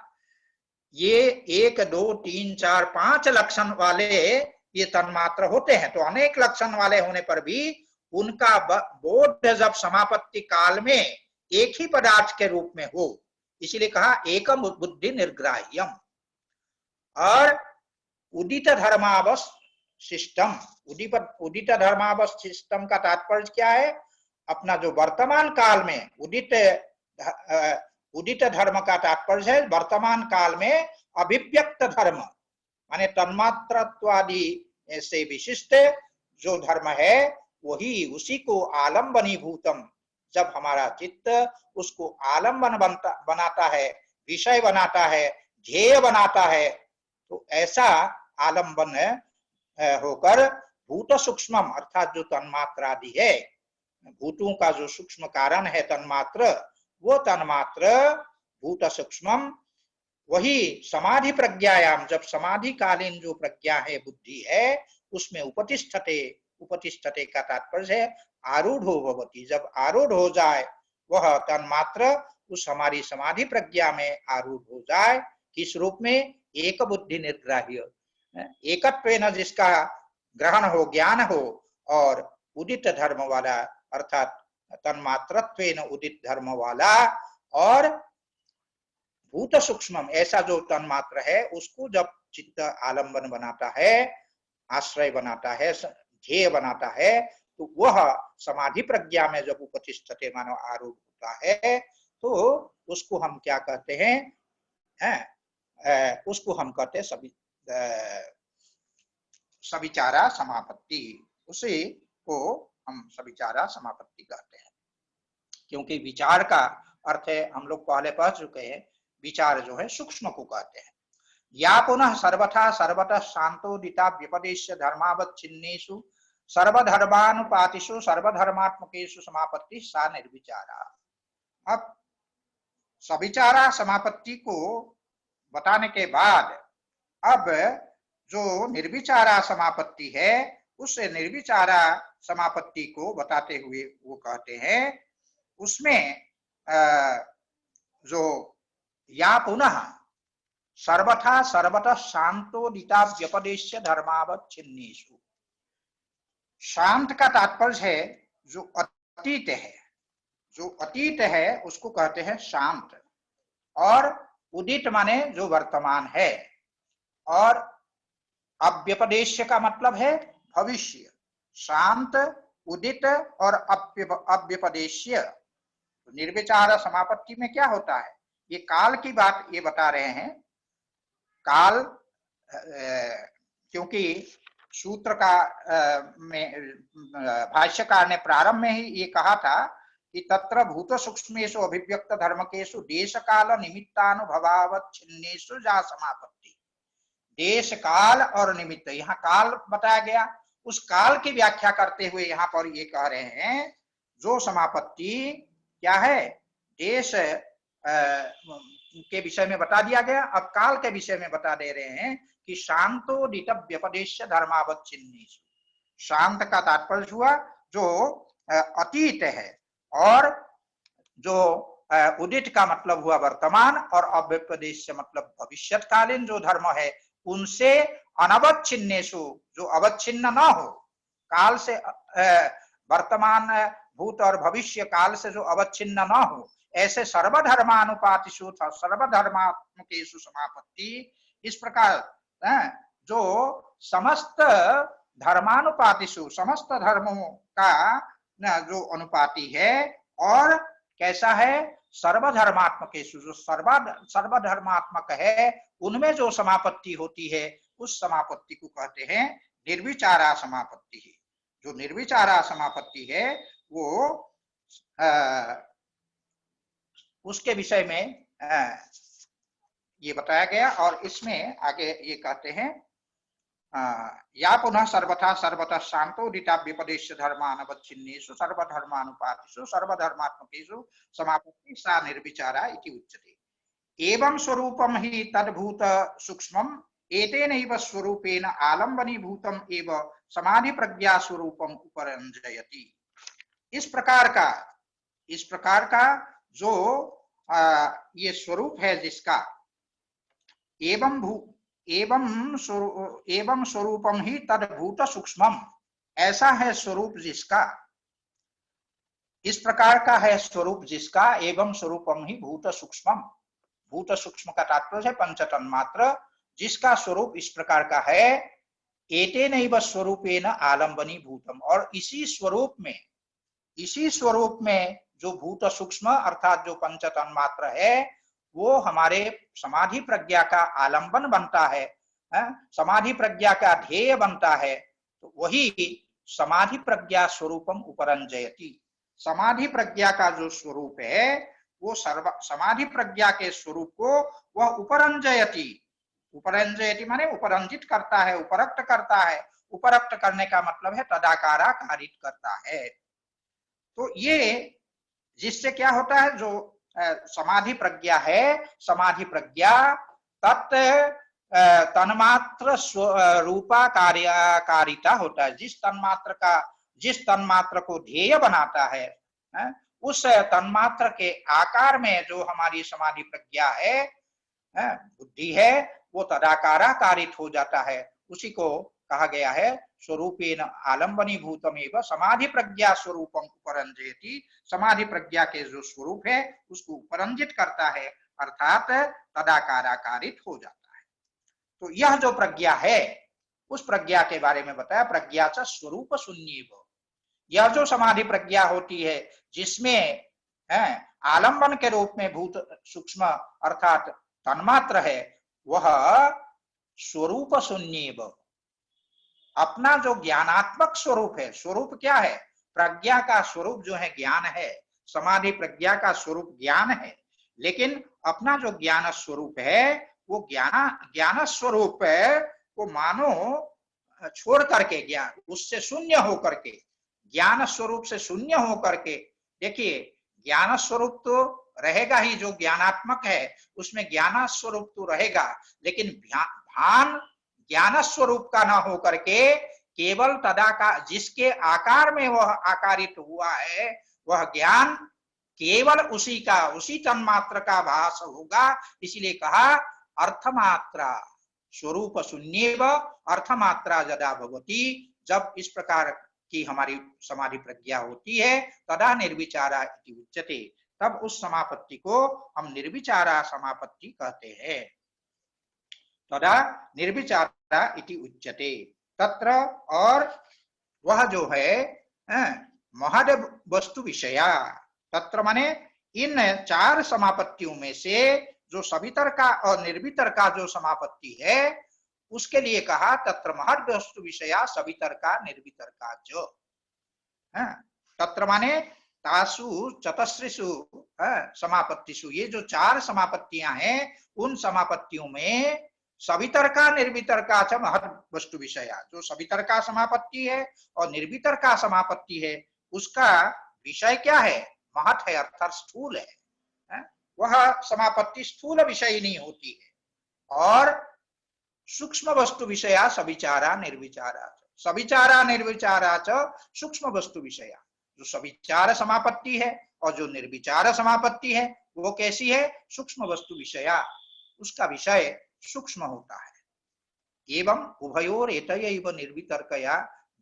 ये 1 2 3 4 5 लक्षण वाले ये तन्मात्र होते हैं। तो अनेक लक्षण वाले होने पर भी उनका बोध जब समापत्ति काल में एक ही पदार्थ के रूप में हो, इसीलिए कहा एकम बुद्धि निर्ग्राह्यम। और उदित धर्मावशिष्टम, उदित धर्मावशिष्टम का तात्पर्य क्या है, अपना जो वर्तमान काल में उदित धर्म का तात्पर्य है वर्तमान काल में अभिव्यक्त धर्म, माने तन्मात्रत्वादि से विशिष्ट जो धर्म है वही, उसी को आलम्बनी भूतम, जब हमारा चित्त उसको आलम्बन बनाता है, विषय बनाता है, ध्येय बनाता है, तो ऐसा आलम्बन होकर भूत सूक्ष्मम अर्थात जो तन्मात्रादि है, भूतों का जो सूक्ष्म कारण है तन्मात्र, वो तन्मात्र भूत सूक्ष्मम वही समाधि प्रज्ञायाम, जब समाधि कालीन जो प्रज्ञा है, बुद्धि है, उसमें उपतिष्ठते, उपतिष्ठते का तात्पर्य है आरूढ़ो भवति, जब आरूढ़ हो जाए वह तन्मात्र उस हमारी समाधि प्रज्ञा में आरूढ़ हो जाए, किस रूप में, एक बुद्धि निर्ग्राह्य, एकत्वेन जिसका ग्रहण हो, ज्ञान हो, और उदित धर्म वाला अर्थात तन्मात्रत्वेन उदित धर्म वाला, और भूत सूक्ष्मम ऐसा जो तन्मात्र है उसको जब चित्त आलम्बन बनाता है, आश्रय बनाता है, ध्येय बनाता है, तो वह समाधि प्रज्ञा में जब उपतिष्ठते मानो आरूढ़ होता है, तो उसको हम क्या कहते हैं, उसको हम कहते हैं सविचारा समापत्ति, उसी को हम सविचारा समापत्ति कहते हैं। क्योंकि विचार का अर्थ है, हम लोग पहले पढ़ चुके हैं, विचार जो है सूक्ष्म को कहते हैं। या पुनः सर्वथा सर्वतः शांतोदिता व्यपदेश्य धर्मावच्छिन्नेषु सर्वधर्मानुपातिषु सर्वधर्मात्मकेषु समापत्ति सा निर्विचारा। अब सविचारा समापत्ति को बताने के बाद अब जो निर्विचारा समापत्ति है, उस निर्विचारा समापत्ति को बताते हुए वो कहते हैं उसमें जो या पुनः सर्वथा सर्वतः शांतोदिता व्यपदेश्य धर्मावच्छिन्नेषु। शांत का तात्पर्य है जो अतीत है, जो अतीत है उसको कहते हैं शांत, और उदित माने जो वर्तमान है, और अव्यपदेश्य का मतलब है भविष्य। शांत, उदित और अव्यपदेश्य। निर्विचार समापत्ति में क्या होता है, ये काल की बात ये बता रहे हैं। काल क्योंकि सूत्र का में भाष्यकार ने प्रारंभ में ही ये कहा था कि तत्र भूत सूक्ष्मेषु अभिव्यक्त धर्मकेषु देश काल निमित्तानुभवावच्छिन्नेषु जा समापत्ति। देश काल और निमित्त, यहाँ काल बताया गया, उस काल की व्याख्या करते हुए यहाँ पर ये कह रहे हैं जो समापत्ति क्या है, देश के विषय में बता दिया गया, अब काल के विषय में बता दे रहे हैं कि शांतोदित व्यपदेश्य धर्मावच्छिन्नेषु। शांत का तात्पर्य हुआ जो अतीत है, और जो उदित का मतलब हुआ वर्तमान, और अव्यपदेश्य मतलब भविष्यकालीन जो धर्म है उनसे अनवच्छिन्नेषु, जो अवच्छिन्न न हो, काल से वर्तमान भूत और भविष्य काल से जो अवच्छिन्न न हो, ऐसे सर्वधर्मानुपातिषु सर्वधर्मात्मकेषु समापत्ति। इस प्रकार जो समस्त धर्मानुपातिषु, समस्त धर्मों का जो अनुपाति है, और कैसा है, सर्वधर्मात्मकेषु, जो सर्वधर्मात्मक है उनमें जो समापत्ति होती है उस समापत्ति को कहते हैं निर्विचारा समापत्ति। जो निर्विचारा समापत्ति है वो उसके विषय में ये बताया गया। और इसमें आगे ये कहते हैं या पुनः सर्वथा सर्वतः शांतोदिता व्यपदेश्य धर्मानवच्छिन्नेषु सर्वधर्मानुपातिषु सर्वधर्मात्मकेषु समापत्ति सा निर्विचारा इति उच्यते। एवं स्वरूपम ही तद्भूत सूक्ष्मम एतेनैव स्वरूपेण आलम्बनीभूतम एव समाधि प्रज्ञा स्वरूपम उपरंजयति। इस प्रकार का जो ये स्वरूप है जिसका, एवं स्वरूपम ही तद्भूत सूक्ष्मम, ऐसा है स्वरूप जिसका, इस प्रकार का है स्वरूप जिसका, एवं स्वरूपम ही भूत सूक्ष्मम। भूत सूक्ष्म का तात्पर्य है पंचतन्मात्र, जिसका स्वरूप इस प्रकार का है, एतेनैव स्वरूपेण आलम्बनी भूतम, और इसी स्वरूप में जो भूत सूक्ष्म अर्थात जो पंचतन्मात्र है वो हमारे समाधि प्रज्ञा का आलंबन बनता है, समाधि प्रज्ञा का ध्येय बनता है। तो वही समाधि प्रज्ञा स्वरूपम उपरंजयति। समाधि प्रज्ञा का जो स्वरूप है वो समाधि प्रज्ञा के स्वरूप को वह उपरंजयति। उपरंजयति माने उपरंजित करता है, उपरक्त करता है। उपरक्त करने का मतलब है तदाकारा कारित करता है। तो ये जिससे क्या होता है, जो समाधि प्रज्ञा है, समाधि प्रज्ञा तत् तन्मात्र रूपा कार्यकारिता होता है। जिस तन्मात्र को ध्येय बनाता है, उस तन्मात्र के आकार में जो हमारी समाधि प्रज्ञा है, बुद्धि है, वो तदाकारा कारित हो जाता है। उसी को कहा गया है स्वरूपेण आलम्बनी भूतमेव समाधि प्रज्ञा स्वरूपम उपरंजयति। समाधि प्रज्ञा के जो स्वरूप है उसको उपरंजित करता है, अर्थात तदाकाराकारित हो जाता है। तो यह जो प्रज्ञा है उस प्रज्ञा के बारे में बताया, प्रज्ञा च स्वरूप शून्येव। यह जो समाधि प्रज्ञा होती है जिसमें आलंबन के रूप में भूत सूक्ष्म अर्थात तन्मात्र है, वह स्वरूप शून्येव, अपना जो ज्ञानात्मक स्वरूप है। स्वरूप क्या है, प्रज्ञा का स्वरूप जो है ज्ञान है, समाधि प्रज्ञा का स्वरूप ज्ञान है, लेकिन अपना जो ज्ञान स्वरूप है वो ज्ञान स्वरूप है वो मानो छोड़ करके, ज्ञान उससे शून्य हो करके, ज्ञान स्वरूप से शून्य हो करके, देखिए ज्ञान स्वरूप तो रहेगा ही, जो ज्ञानात्मक है उसमें ज्ञान स्वरूप तो रहेगा, लेकिन भान ज्ञान स्वरूप का न हो करके केवल तदाकार, जिसके आकार में वह आकारित हुआ है वह ज्ञान केवल उसी तन्मात्र का भास होगा। इसीलिए कहा अर्थमात्रा स्वरूप शून्येव अर्थमात्रा यदा भवति, जब इस प्रकार की हमारी समाधि प्रज्ञा होती है, तदा निर्विचारा इति उच्यते, तब उस समापत्ति को हम निर्विचारा समापत्ति कहते हैं। तदा निर्विचारा इति उच्यते। तत्र, और वह जो है महद वस्तु विषया, तत्र माने इन चार समापत्तियों में से जो सवितर्का और निर्वितर्का जो समापत्ति है, उसके लिए कहा तत्र महद वस्तु विषया सवितर्का निर्वितर्का जो। तत्र माने तासु चतस्रिषु समापत्तिषु, ये जो चार समापत्तियां हैं, उन समापत्तियों में सवितर्का निर्वितर्का च महद वस्तु विषया, जो सवितर्का समापत्ति है और निर्वितर्का समापत्ति है, उसका विषय क्या है? महत है, अर्थात स्थूल है। वह समापत्ति स्थूल विषय नहीं होती है। और सूक्ष्म वस्तु विषया सविचारा निर्विचारा, सविचारा निर्विचारा च सूक्ष्म वस्तु विषया, जो सविचार समापत्ति है और जो निर्विचार समापत्ति है, वो कैसी है? सूक्ष्म वस्तु विषया, उसका विषय सूक्ष्म होता है। एवं उभयोर एतयैव निर्वितर्कया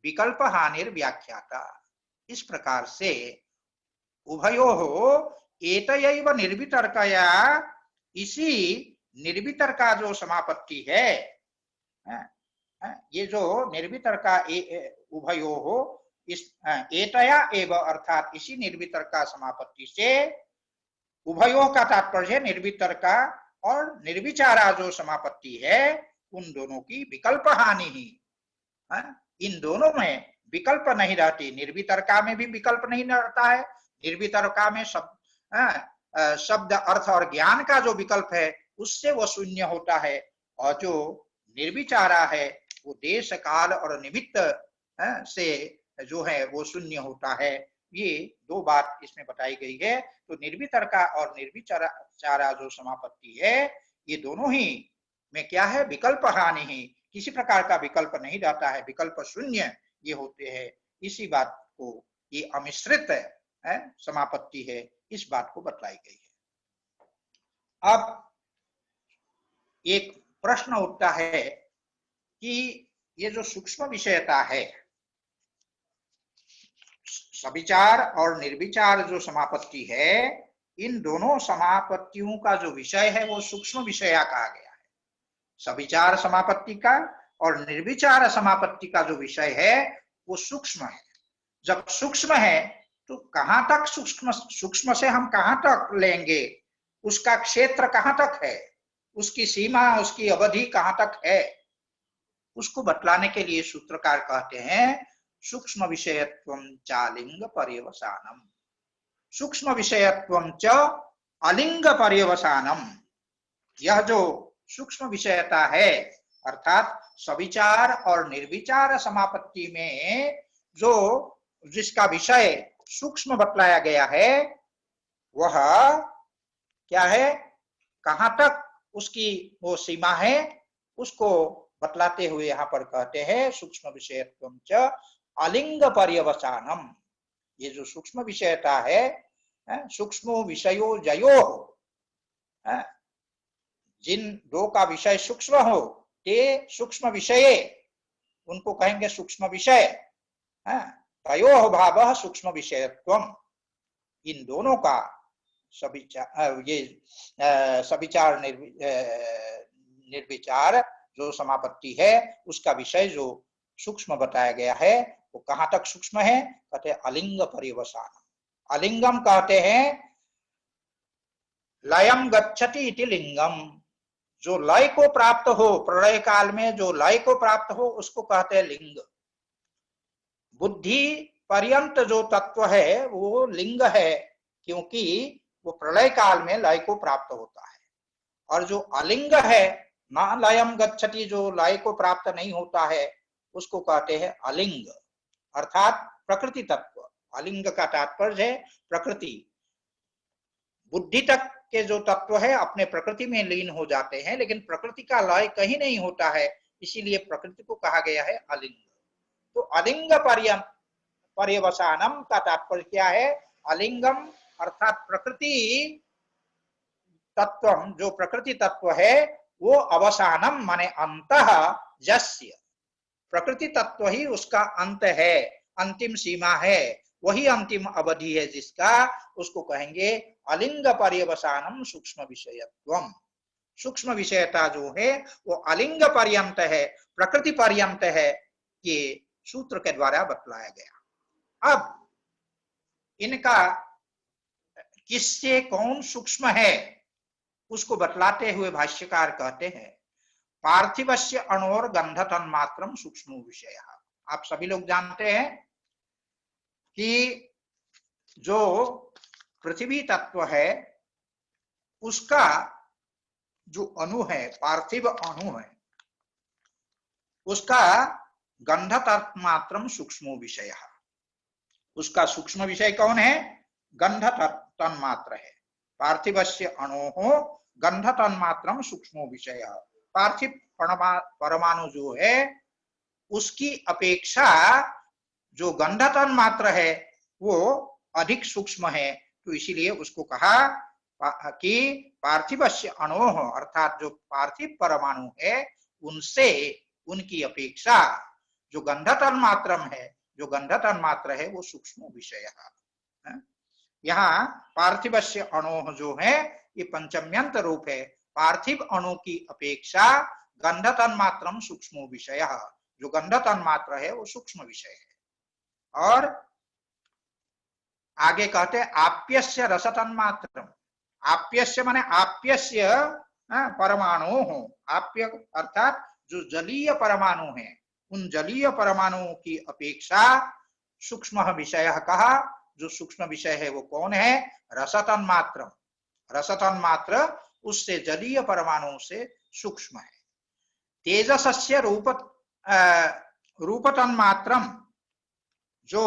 विकल्प हानिर व्याख्याता, इस प्रकार से उभयोः एतयैव निर्वितर्कया, इसी निर्वितर्का जो समापत्ति है, ये जो निर्वितर्का उभयोः, इस एतया एव अर्थात इसी निर्वितर्का समापत्ति से, उभयोः का तात्पर्य निर्वितर्का और निर्विचारा जो समापत्ति है, उन दोनों की विकल्प हानि ही, इन दोनों में विकल्प नहीं रहती। निर्वितर्का में भी विकल्प नहीं रहता है, निर्वितर्का में शब्द अर्थ और ज्ञान का जो विकल्प है, उससे वो शून्य होता है, और जो निर्विचारा है वो देश काल और निमित्त से जो है वो शून्य होता है। ये दो बात इसमें बताई गई है। तो निर्वितर्का और निर्विचारा जो समापत्ति है, ये दोनों ही में क्या है? विकल्प हानि ही, किसी प्रकार का विकल्प नहीं रहता है, विकल्प शून्य ये होते हैं। इसी बात को, ये अमिश्रित समापत्ति है, इस बात को बतलाई गई है। अब एक प्रश्न उठता है कि ये जो सूक्ष्म विषयता है, सविचार और निर्विचार जो समापत्ति है, इन दोनों समापत्तियों का जो विषय है वो सूक्ष्म विषया कहा गया है। सविचार समापत्ति का और निर्विचार समापत्ति का जो विषय है वो सूक्ष्म है। जब सूक्ष्म है तो कहां तक सूक्ष्म से हम कहां तक लेंगे, उसका क्षेत्र कहां तक है, उसकी सीमा, उसकी अवधि कहां तक है, उसको बतलाने के लिए सूत्रकार कहते हैं सूक्ष्म विषयत्वं चालिंग पर्यवसानम, सूक्ष्म विषयत्वं च अलिंग पर्यवसानम। यह जो सूक्ष्म विषयता है, अर्थात सविचार और निर्विचार समापत्ति में जो जिसका विषय सूक्ष्म बतलाया गया है, वह क्या है, कहां तक उसकी वो सीमा है, उसको बतलाते हुए यहाँ पर कहते हैं सूक्ष्म विषयत्वं च अलिंग पर्यवसानम। ये जो सूक्ष्म विषयता है, सूक्ष्मो विषयो जयो, जिन दो का विषय सूक्ष्म हो, ते सूक्ष्म विषये, उनको कहेंगे सूक्ष्म विषय। तयोः भावः सूक्ष्म विषयत्वम, इन दोनों का सविचार, ये सविचार निर्विचार जो समापत्ति है, उसका विषय जो सूक्ष्म बताया गया है, वो कहां तक सूक्ष्म है? कहते हैं अलिंग पर्यवसानम। अलिंगम कहते हैं लयम गच्छति इति लिंगम, जो लय को प्राप्त हो, प्रलय काल में जो लय को प्राप्त हो, उसको कहते हैं लिंग। बुद्धि पर्यंत जो तत्व है वो लिंग है, क्योंकि वो प्रलय काल में लय को प्राप्त होता है। और जो अलिंग है, ना लयम गच्छति, जो लय को प्राप्त नहीं होता है, उसको कहते हैं अलिंग, अर्थात प्रकृति तत्व। अलिंग का तात्पर्य है प्रकृति। बुद्धि तक के जो तत्व है अपने प्रकृति में लीन हो जाते हैं, लेकिन प्रकृति का लय कहीं नहीं होता है, इसीलिए प्रकृति को कहा गया है अलिंग। तो अलिंग पर्यवसानम का तात्पर्य क्या है? अलिंगम अर्थात प्रकृति तत्व, जो प्रकृति तत्व है वो अवसानम माने अंतः यस्य, प्रकृति तत्व ही उसका अंत है, अंतिम सीमा है, वही अंतिम अवधि है जिसका, उसको कहेंगे अलिंग पर्यवसानम सूक्ष्म विषयत्वम। सूक्ष्म विषयता जो है वो अलिंग पर्यंत है, प्रकृति पर्यंत है, ये सूत्र के द्वारा बतलाया गया। अब इनका किससे कौन सूक्ष्म है उसको बतलाते हुए भाष्यकार कहते हैं पार्थिवस्य अणोर गंध तन्मात्रम सूक्ष्म विषय। आप सभी लोग जानते हैं कि जो पृथ्वी तत्व है उसका जो अणु है, पार्थिव अणु है, उसका गंध तन्मात्रम सूक्ष्म विषय। उसका सूक्ष्म विषय कौन है? गंध तन्मात्र है। पार्थिवस्य अणोः गंध तन्मात्रम सूक्ष्म विषय। पार्थिव परमाणु जो है उसकी अपेक्षा जो गंध तन्मात्र है वो अधिक सूक्ष्म है, तो इसीलिए उसको कहा कि पार्थिवस्य अणोः, अर्थात जो पार्थिव परमाणु है उनसे, उनकी अपेक्षा जो गंध तन्मात्रम है, जो गंध तन्मात्र है वो सूक्ष्म विषय है। यहाँ पार्थिवस्य अणोः जो है ये पंचम्यंत रूप है। पार्थिव अणु की अपेक्षा गंध तन्मात्रम सूक्ष्म विषय, जो गंध तन्मात्र है वो सूक्ष्म विषय है। और आगे कहते आप्यस्य रस तन्मात्रम। आप्यस्य माने आप्यस्य परमाणु हो, आप्य अर्थात जो जलीय परमाणु है उन जलीय परमाणुओं की अपेक्षा सूक्ष्म विषय कहा। जो सूक्ष्म विषय है वो कौन है? रसतन्मात्रम। रसतन्मात्र उससे जलीय परमाणु से सूक्ष्म है। तेजसस्य रूपतन्मात्रम, जो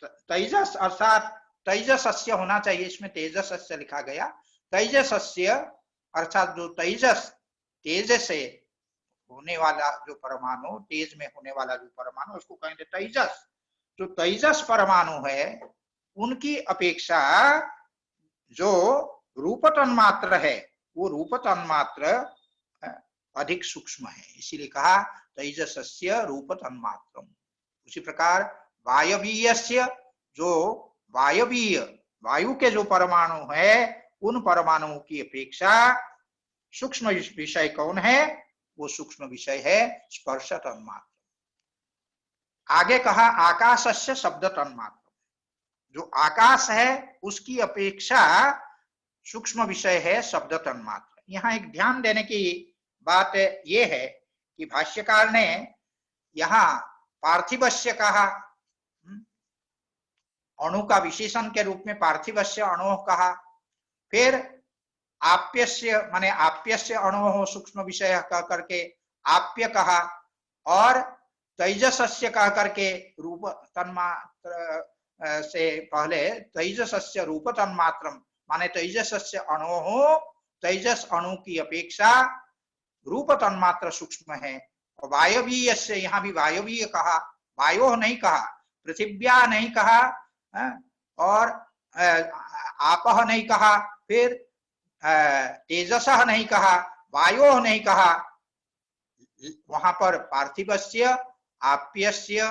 तेजस अर्थात तेजसस्य होना चाहिए, इसमें तेजसस्य लिखा गया। तेजसस्य अर्थात जो तेजस, तेज से होने वाला जो परमाणु, तेज में होने वाला जो परमाणु उसको कहेंगे तेजस। जो तेजस परमाणु है उनकी अपेक्षा जो रूप तन्मात्र है वो रूप तन्मात्र अधिक सूक्ष्म है, इसीलिए कहा तेजसस्य रूप तन्मात्रम। उसी प्रकार वायवीयस्य, जो वायवीय वायु के जो परमाणु है उन परमाणुओं की अपेक्षा सूक्ष्म विषय कौन है? वो सूक्ष्म विषय है स्पर्श तन्मात्र। आगे कहा आकाशस्य शब्द तन्मात्र। जो आकाश है उसकी अपेक्षा सूक्ष्म विषय है शब्द तन्मात्र। यहाँ एक ध्यान देने की बात ये है कि भाष्यकार ने यहाँ पार्थिवस्य कहा, अणु का विशेषण के रूप में पार्थिवस्य अणोः कहा, फिर आप्यस्य माने आप्यस्य अणोः सूक्ष्म विषय कह करके आप्य कहा, और तेजसस्य कह करके रूप तन्मात्र से पहले तेजसस्य रूप तन्मात्रम माने तेजसस्य अणोः, तेजस अणु की अपेक्षा रूप तन्मात्र सूक्ष्म है। और वायवीय से, यहाँ भी वायवीय कहा, वायो नहीं कहा, पृथिव्या नहीं कहा, और आपह नहीं कहा, फिर तेजसः नहीं कहा, वायो नहीं कहा। वहां पर पार्थिवस्य, आप्यस्य,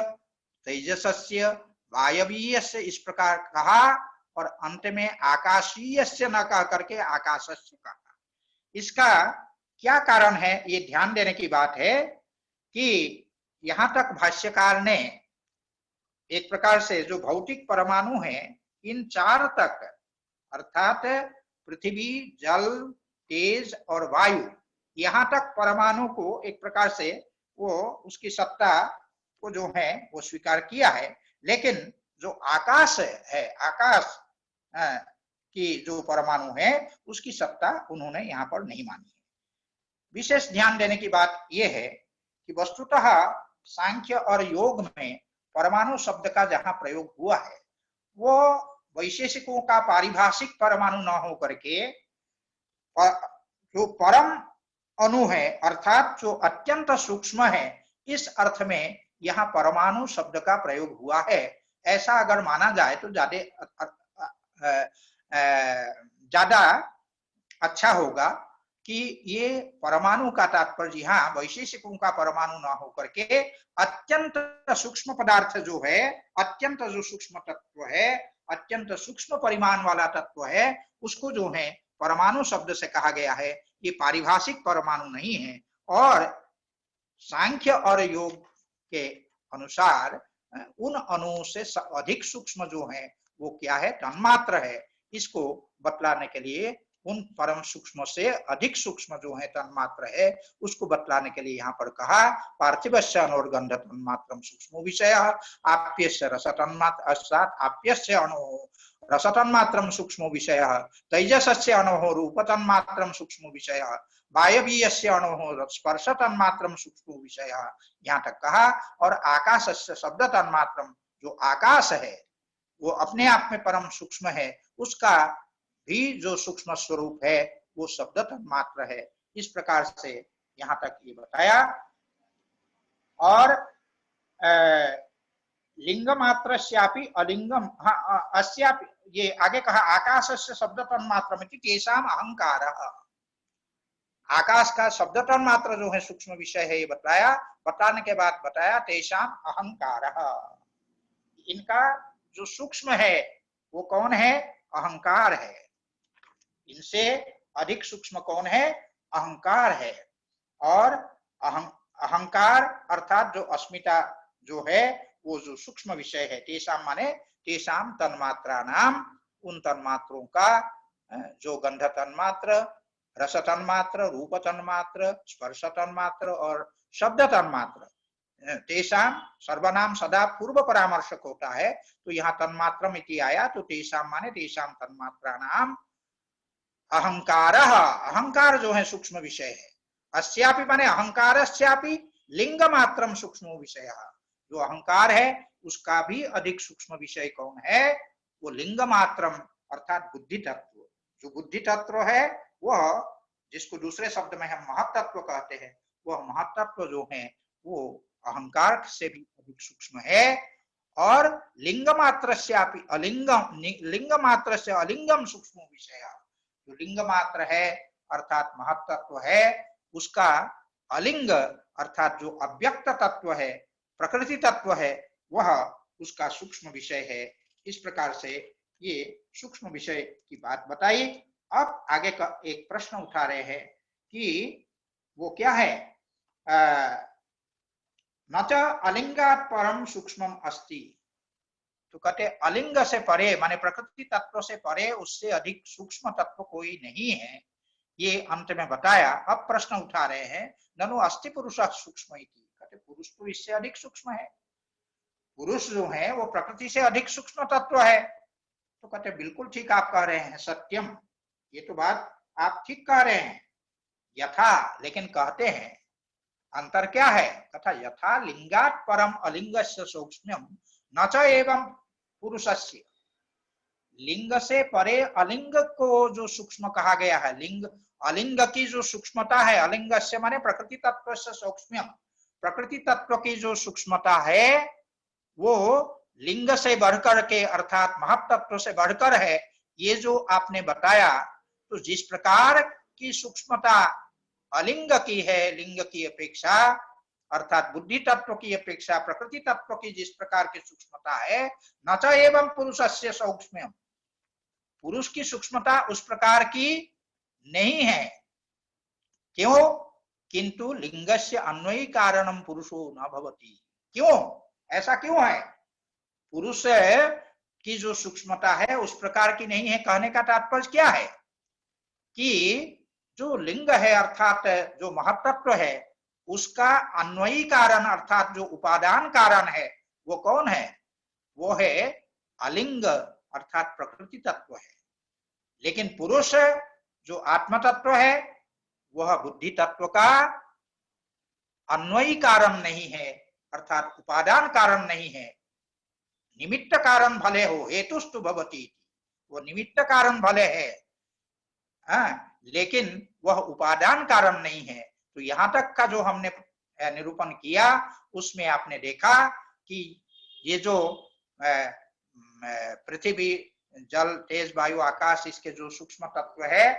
तेजसस्य, वायवीयस्य इस प्रकार कहा, और अंत में आकाशीयस्य न कह करके आकाशस्य कहा। इसका क्या कारण है? ये ध्यान देने की बात है कि यहां तक भाष्यकार ने एक प्रकार से जो भौतिक परमाणु है इन चार तक, अर्थात पृथ्वी, जल, तेज और वायु, यहां तक परमाणु को एक प्रकार से वो उसकी सत्ता को जो है वो स्वीकार किया है, लेकिन जो आकाश है, आकाश की जो परमाणु है उसकी सत्ता उन्होंने यहाँ पर नहीं मानी है। विशेष ध्यान देने की बात यह है कि वस्तुतः सांख्य और योग में परमाणु शब्द का जहां प्रयोग हुआ है वो वैशेषिकों का पारिभाषिक परमाणु न हो करके जो परम अणु है अर्थात जो अत्यंत सूक्ष्म है, इस अर्थ में यहाँ परमाणु शब्द का प्रयोग हुआ है। ऐसा अगर माना जाए तो ज्यादा अच्छा होगा। कि ये परमाणु का तात्पर्य यहाँ वैशेषिकों का परमाणु ना होकर के अत्यंत सूक्ष्म पदार्थ जो है, अत्यंत जो सूक्ष्म तत्व है, अत्यंत सूक्ष्म परिमाण वाला तत्व है, उसको जो है परमाणु शब्द से कहा गया है। ये पारिभाषिक परमाणु नहीं है। और सांख्य और योग के अनुसार उन अणुओं से अधिक सूक्ष्म जो है वो क्या है, तन्मात्र है। इसको बतलाने के लिए उन परम सूक्ष्म से अधिक सूक्ष्म जो है तन्मात्र है, उसको बतलाने के लिए यहाँ पर कहा पार्थिवस्य अनोर्गंध तन्मात्रम सूक्ष्मो विषयः आप्यस्य रस तन्मात्र अर्थात आप्यस्य अणोः रस तन्मात्रम सूक्ष्मो विषयः तैजसस्य अणोः रूप तन्मात्रम सूक्ष्मो विषयः वायवीयस्य अणोः स्पर्श तन्मात्रम सूक्ष्मो विषयः, यहाँ तक कहा। और आकाशस्य शब्द तन्मात्रम, जो आकाश है वो अपने आप में परम सूक्ष्म है, उसका भी जो सूक्ष्म स्वरूप है वो शब्द तन्मात्र है। इस प्रकार से यहाँ तक ये बताया। और लिंग मात्रस्यापि अलिंगम, अस्यापि, ये आगे कहा आकाशस्य शब्द तन्मात्रमिति तेषाम अहंकारः। आकाश का शब्द तन्मात्र जो है सूक्ष्म विषय है, ये बताया। बताने के बाद बताया तेषाम अहंकारः, इनका जो सूक्ष्म है वो कौन है, अहंकार है। इनसे अधिक सूक्ष्म कौन है, अहंकार है। और अहंकार अर्थात जो अस्मिता जो है वो जो सूक्ष्म विषय है, तेषाम माने तेषाम तन्मात्रा नाम, उन तन्मात्रों का जो गंध तन्मात्र, रस तन्मात्र, रूप तन्मात्र, स्पर्श तन्मात्र और शब्द तन्मात्र, तेषाम सर्वनाम सदा पूर्व परामर्शक होता है, तो यहाँ तन्मात्रम इति आया, तो तेषाम माने तेषाम तन्मात्रा नाम अहंकार, अहंकार जो है सूक्ष्म विषय है। अस्यापि माने अहंकारस्यापि लिंग मात्रम सूक्ष्म विषय, जो अहंकार है उसका भी अधिक सूक्ष्म विषय कौन है, वो लिंग मात्रम अर्थात बुद्धि तत्व। जो बुद्धि तत्व है वह, जिसको दूसरे शब्द में हम महत्त्व कहते हैं, वह महत्त्व जो है वो अहंकार से भी अधिक सूक्ष्म है। और लिंग मात्रस्यापि अलिंगम, लिंग मात्र से अलिंगम सूक्ष्म विषय, जो लिंग मात्र है अर्थात महत्त्व है, उसका अलिंग अर्थात जो अव्यक्त तत्व है, प्रकृति तत्व है, वह उसका सूक्ष्म विषय है। इस प्रकार से ये सूक्ष्म विषय की बात बताई। अब आगे का एक प्रश्न उठा रहे हैं कि वो क्या है, न च अलिंगात् परम सूक्ष्मम अस्ति। तो कहते अलिंग से परे माने प्रकृति तत्व से परे उससे अधिक सूक्ष्म तत्व कोई नहीं है, ये अंत में बताया। अब प्रश्न उठा रहे हैं ननु अस्ति पुरुषः सूक्ष्म इति। कहते पुरुष तो इससे अधिक सूक्ष्म है, पुरुष जो है वो प्रकृति से अधिक सूक्ष्म तत्व है। तो कहते बिल्कुल ठीक आप कह रहे हैं, सत्यम, ये तो बात आप ठीक कह रहे हैं। यथा, लेकिन कहते हैं अंतर क्या है, कथा यथा लिंगात् परम अलिंगस्य सूक्ष्म्यम न च एवं पुरुषस्य। लिंग से परे अलिंग को जो सूक्ष्म कहा गया है, लिंग अलिंग की जो सूक्ष्मता है, अलिंगस्य माने प्रकृति तत्व से सूक्ष्म्यम, प्रकृति तत्व की जो सूक्ष्मता है वो लिंग से बढ़कर के अर्थात महत्त्व से बढ़कर है। ये जो आपने बताया, तो जिस प्रकार की सूक्ष्मता अलिंग की है, लिंग की अपेक्षा अर्थात बुद्धि तत्व की अपेक्षा प्रकृति तत्व की जिस प्रकार की सूक्ष्मता है, न च एवं पुरुषस्य सूक्ष्म्यम, पुरुष की सूक्ष्मता उस प्रकार की नहीं है। क्यों, किंतु लिंगस्य अन्वयी कारणम पुरुषो न भवति। क्यों, ऐसा क्यों है, पुरुष की जो सूक्ष्मता है उस प्रकार की नहीं है। कहने का तात्पर्य क्या है कि जो लिंग है अर्थात जो महत्त्व है, उसका अन्वयी कारण अर्थात जो उपादान कारण है वो कौन है, वो है अलिंग अर्थात प्रकृति तत्व है। लेकिन पुरुष जो आत्म तत्व है वह बुद्धि तत्व का अन्वयी कारण नहीं है अर्थात उपादान कारण नहीं है। निमित्त कारण भले हो, हेतुस्तु भवति, वो निमित्त कारण भले है, लेकिन वह उपादान कारण नहीं है। तो यहाँ तक का जो हमने निरूपण किया उसमें आपने देखा कि ये जो पृथ्वी, जल, तेज, वायु, आकाश, इसके जो सूक्ष्म तत्व है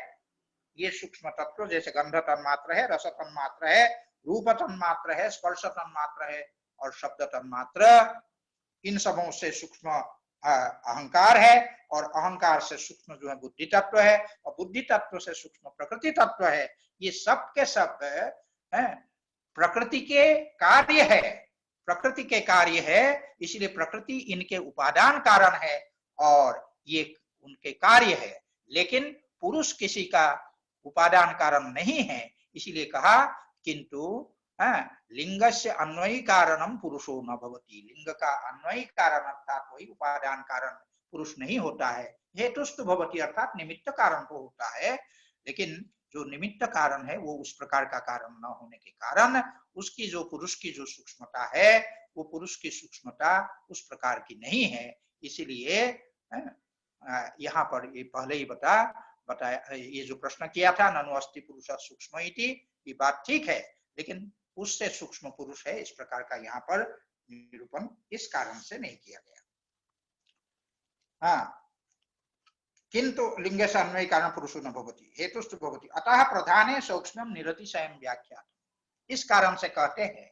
ये सूक्ष्म तत्व जैसे गंध तन्मात्र है, रस तन्मात्र है, रूप तन्मात्र है, स्पर्श तन्मात्र है और शब्द तन्मात्र, इन सबों से सूक्ष्म अहंकार है और अहंकार से सूक्ष्म जो है बुद्धि तत्व है और बुद्धि तत्व से सूक्ष्म प्रकृति तत्व है। ये सब के सब है प्रकृति के कार्य है, प्रकृति के कार्य है, इसलिए प्रकृति इनके उपादान कारण है और ये उनके कार्य है। लेकिन पुरुष किसी का उपादान कारण नहीं है, इसीलिए कहा किंतु लिंगस्य अन्वयी कारणम पुरुषो न भवति। लिंग का अन्वयी कारण अर्थात वही उपादान कारण पुरुष नहीं होता है। हेतुस्तु भवति अर्थात निमित्त कारण तो होता है, लेकिन जो निमित्त कारण है वो उस प्रकार का कारण न होने के कारण उसकी जो पुरुष की जो सूक्ष्मता है वो पुरुष की सूक्ष्मता उस प्रकार की नहीं है। इसीलिए यहाँ पर ये पहले ही बताया, ये जो प्रश्न किया था ननु अस्ति पुरुष सूक्ष्म इति, ये बात ठीक है, लेकिन उससे सूक्ष्म पुरुष है इस प्रकार का यहाँ पर निरूपण इस कारण से नहीं किया गया। हाँ, किंतु लिंग से अन्वय कारण पुरुषो न भवति हेतुस्तु भवति अतः प्रधाने सूक्ष्मम निरतिशयम व्याख्यात। इस कारण से कहते हैं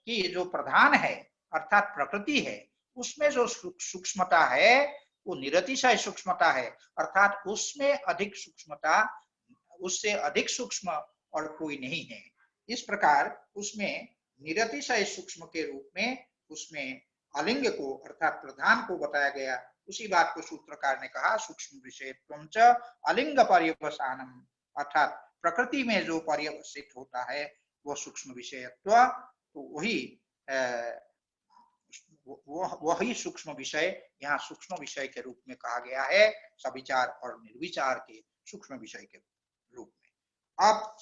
कि जो प्रधान है अर्थात प्रकृति है उसमें जो सूक्ष्मता है वो निरतिशय सूक्ष्मता है, अर्थात उसमें अधिक सूक्ष्मता, उससे अधिक सूक्ष्म और कोई नहीं है। इस प्रकार उसमें निरतिशय सूक्ष्म के रूप में उसमें अलिंग को अर्थात प्रधान को बताया गया। उसी बात को सूत्रकार ने कहा सूक्ष्म विषयत्वं च अलिंग पर्यवसानम, अर्थात प्रकृति में जो पर्यवसित होता है वो सूक्ष्म विषयत्व, तो वही सूक्ष्म विषय यहाँ सूक्ष्म विषय के रूप में कहा गया है, सविचार और निर्विचार के सूक्ष्म विषय के रूप में। अब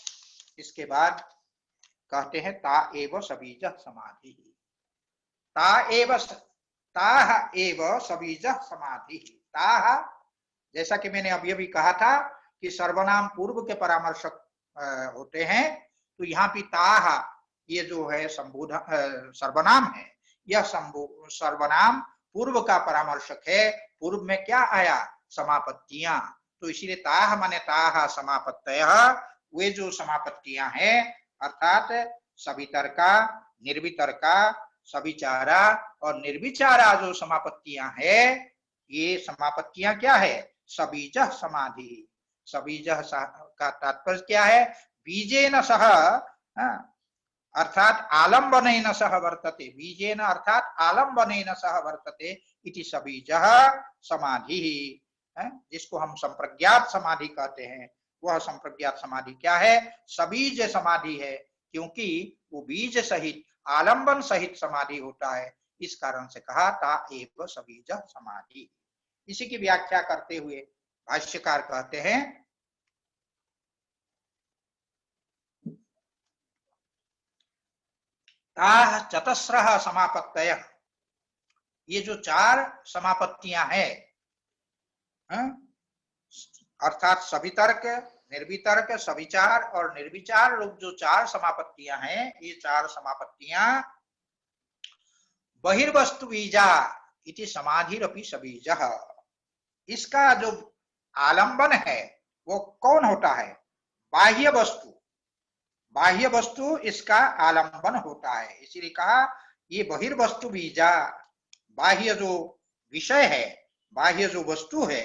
इसके बाद कहते हैं ता एव सबीज समाधि, ताह एव सबीज समाधि। ताह जैसा कि मैंने अभी अभी कहा था कि सर्वनाम पूर्व के परामर्शक होते हैं, तो यहाँ भी ताह ये जो है संबोधन सर्वनाम है, यह सर्वनाम पूर्व का परामर्शक है। पूर्व में क्या आया? समापत्तियां, तो इसीलिए ताह माने ताह समापत्तयः, वे जो समापत्तियां हैं अर्थात सवितर्का, निर्वितर्का, सविचारा और निर्विचारा जो समापत्तियां है, ये समापत्तियां क्या है? सबीज समाधि। सबीज का तात्पर्य क्या है? बीजेन सह अर्थात आलम्बनेन सह वर्तते, बीजेन अर्थात आलम्बनेन सह वर्तते इति सबीजः समाधि, जिसको हम संप्रज्ञात समाधि कहते हैं। वह संप्रज्ञात समाधि क्या है? सबीज समाधि है, क्योंकि वो बीज सहित आलंबन सहित समाधि होता है। इस कारण से कहा ता एव सबीज समाधि। इसी की व्याख्या करते हुए भाष्यकार कहते हैं ताः चतस्रः समापत्तयः, ये जो चार समापत्तियां हैं अर्थात सवितर्क, निर्वितर्क, सविचार और निर्विचार रूप जो चार समापत्तियां हैं, ये चार समापत्तियां बहिर्वस्तु बीजा इति समाधिरपि सबीजः, इसका जो आलंबन है वो कौन होता है? बाह्य वस्तु, बाह्य वस्तु इसका आलंबन होता है। इसीलिए कहा ये बहिर्वस्तु बीजा, बाह्य जो विषय है, बाह्य जो वस्तु है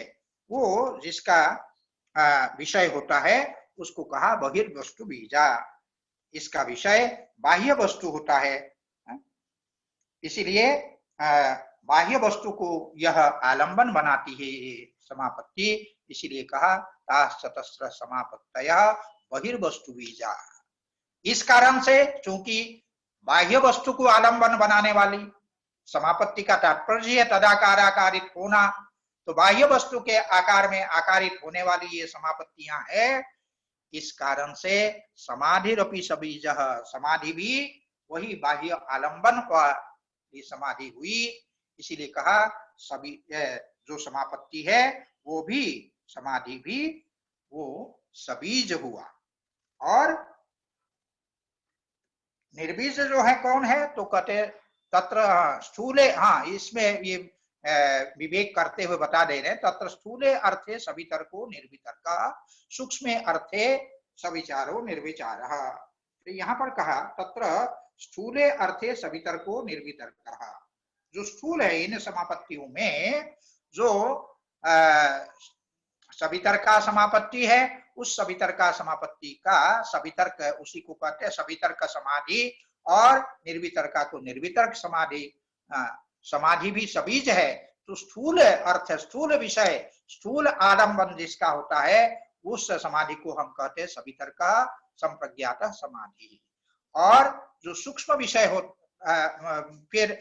वो जिसका विषय होता है उसको कहा बहिर्वस्तु बीजा, इसका विषय बाह्य वस्तु होता है। इसीलिए बाह्य वस्तु को यह आलंबन बनाती है ये समापत्ति, इसीलिए कहा ताः चतस्र समापत्तयः बहिर्वस्तु बीजा। इस कारण से चूंकि बाह्य वस्तु को आलंबन बनाने वाली समापत्ति का तात्पर्य है तदाकाराकारित होना, तो बाह्य वस्तु के आकार में आकारित होने वाली ये समापत्तियां है। इस कारण से समाधिरपि सबीजः, समाधि भी वही बाह्य आलंबन पर ये समाधि हुई। इसीलिए कहा सभी जो समापत्ति है वो भी समाधि भी वो सबीज हुआ। और निर्बीज जो है कौन है? तो कहते तत्र स्थूले, हाँ इसमें ये विवेक करते हुए बता दे रहे हैं। तत्र स्थूले अर्थे सवितर्को निर्वितर्कः सूक्ष्मे अर्थे सविचारो निर्विचारः। तो यहाँ पर कहा तत्र स्थूले अर्थे सवितर्को निर्वितर्कः, जो स्थूल है इन समापत्तियों में जो सवितर्का समापत्ति है, उस सवितर्का समापत्ति का सवितर्क उसी को कहते हैं सवितर्क समाधि, और निर्वितर्का को निर्वितर्क समाधि। समाधि भी सबीज है, तो स्थूल अर्थ, स्थूल विषय, स्थूल आलम्बन जिसका होता है उस समाधि को हम कहते हैं सवितर्क संप्रज्ञात समाधि। और जो सूक्ष्म विषय हो फिर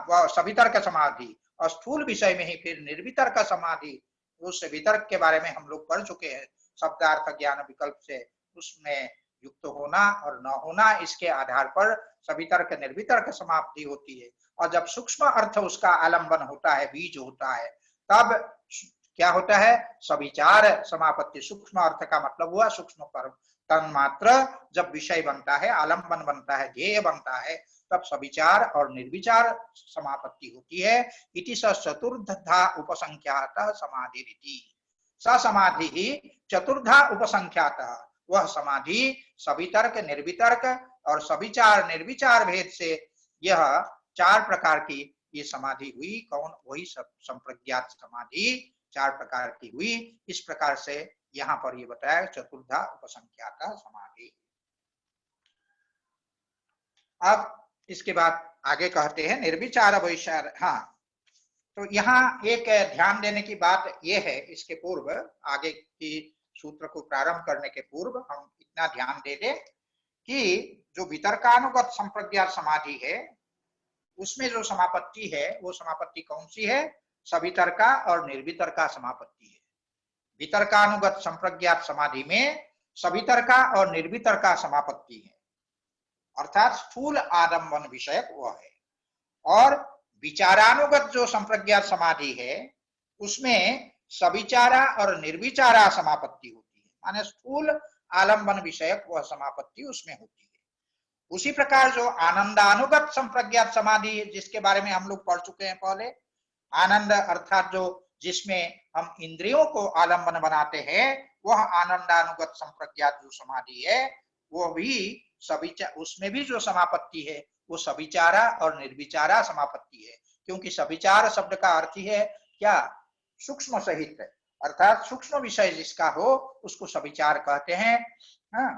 वह सवितर्क समाधि, और स्थूल विषय में ही फिर निर्वितर्क समाधि, उस वितर्क के बारे में हम लोग पढ़ चुके हैं, शब्दार्थ ज्ञान विकल्प से उसमें युक्त होना और न होना, इसके आधार पर सवितर्क निर्वितर्क समाप्ति होती है। और जब सूक्ष्म अर्थ उसका आलंबन होता है, बीज होता है, तब क्या होता है सविचार समापत्ति। सूक्ष्म अर्थ का मतलब हुआ सूक्ष्म पर तन्मात्र जब विषय बनता है, आलंबन बनता है, ध्येय बनता है, तब सविचार और निर्विचार समापत्ति होती है। इति स चतुर्धा उपसंख्यातः समाधिरिति। स समाधि चतुर्धा उपसंख्यातः, वह समाधि सवितर्क निर्वितर्क और सविचार निर्विचार भेद से यह 4 प्रकार की ये समाधि हुई। कौन? वही संप्रज्ञात समाधि 4 प्रकार की हुई। इस प्रकार से यहाँ पर ये बताया चतुर्धा उपसंख्याता समाधि। अब इसके बाद आगे कहते हैं निर्विचार वैचार। हाँ, तो यहाँ एक ध्यान देने की बात यह है, इसके पूर्व आगे की सूत्र को प्रारंभ करने के पूर्व हम इतना ध्यान दे दें कि जो वितर्कानुगत संप्रज्ञात समाधि है उसमें जो समापत्ति है वो समापत्ति कौन सी है? सवितर्का और निर्वितर्का समापत्ति है। वितर्कानुगत संप्रज्ञात समाधि में सवितर्का और निर्वितर्का समापत्ति है, अर्थात स्थूल आलंबन विषयक वह है। और विचारानुगत जो संप्रज्ञात समाधि है उसमें सविचारा और निर्विचारा समापत्ति होती है, माने स्थूल आलंबन विषयक वह समापत्ति उसमें होती है। उसी प्रकार जो आनंदानुगत संप्रज्ञात समाधि जिसके बारे में हम लोग पढ़ चुके हैं पहले, आनंद अर्थात जो जिसमें हम इंद्रियों को आलंबन बनाते हैं, वह आनंदानुगत संप्रज्ञात जो समाधि है वो भी सविचार, उसमें भी जो समापत्ति है वो सविचारा और निर्विचारा समापत्ति है। क्योंकि सविचार शब्द का अर्थ ही है क्या? सूक्ष्म सहित, अर्थात सूक्ष्म विषय जिसका हो उसको सविचार कहते हैं। हाँ,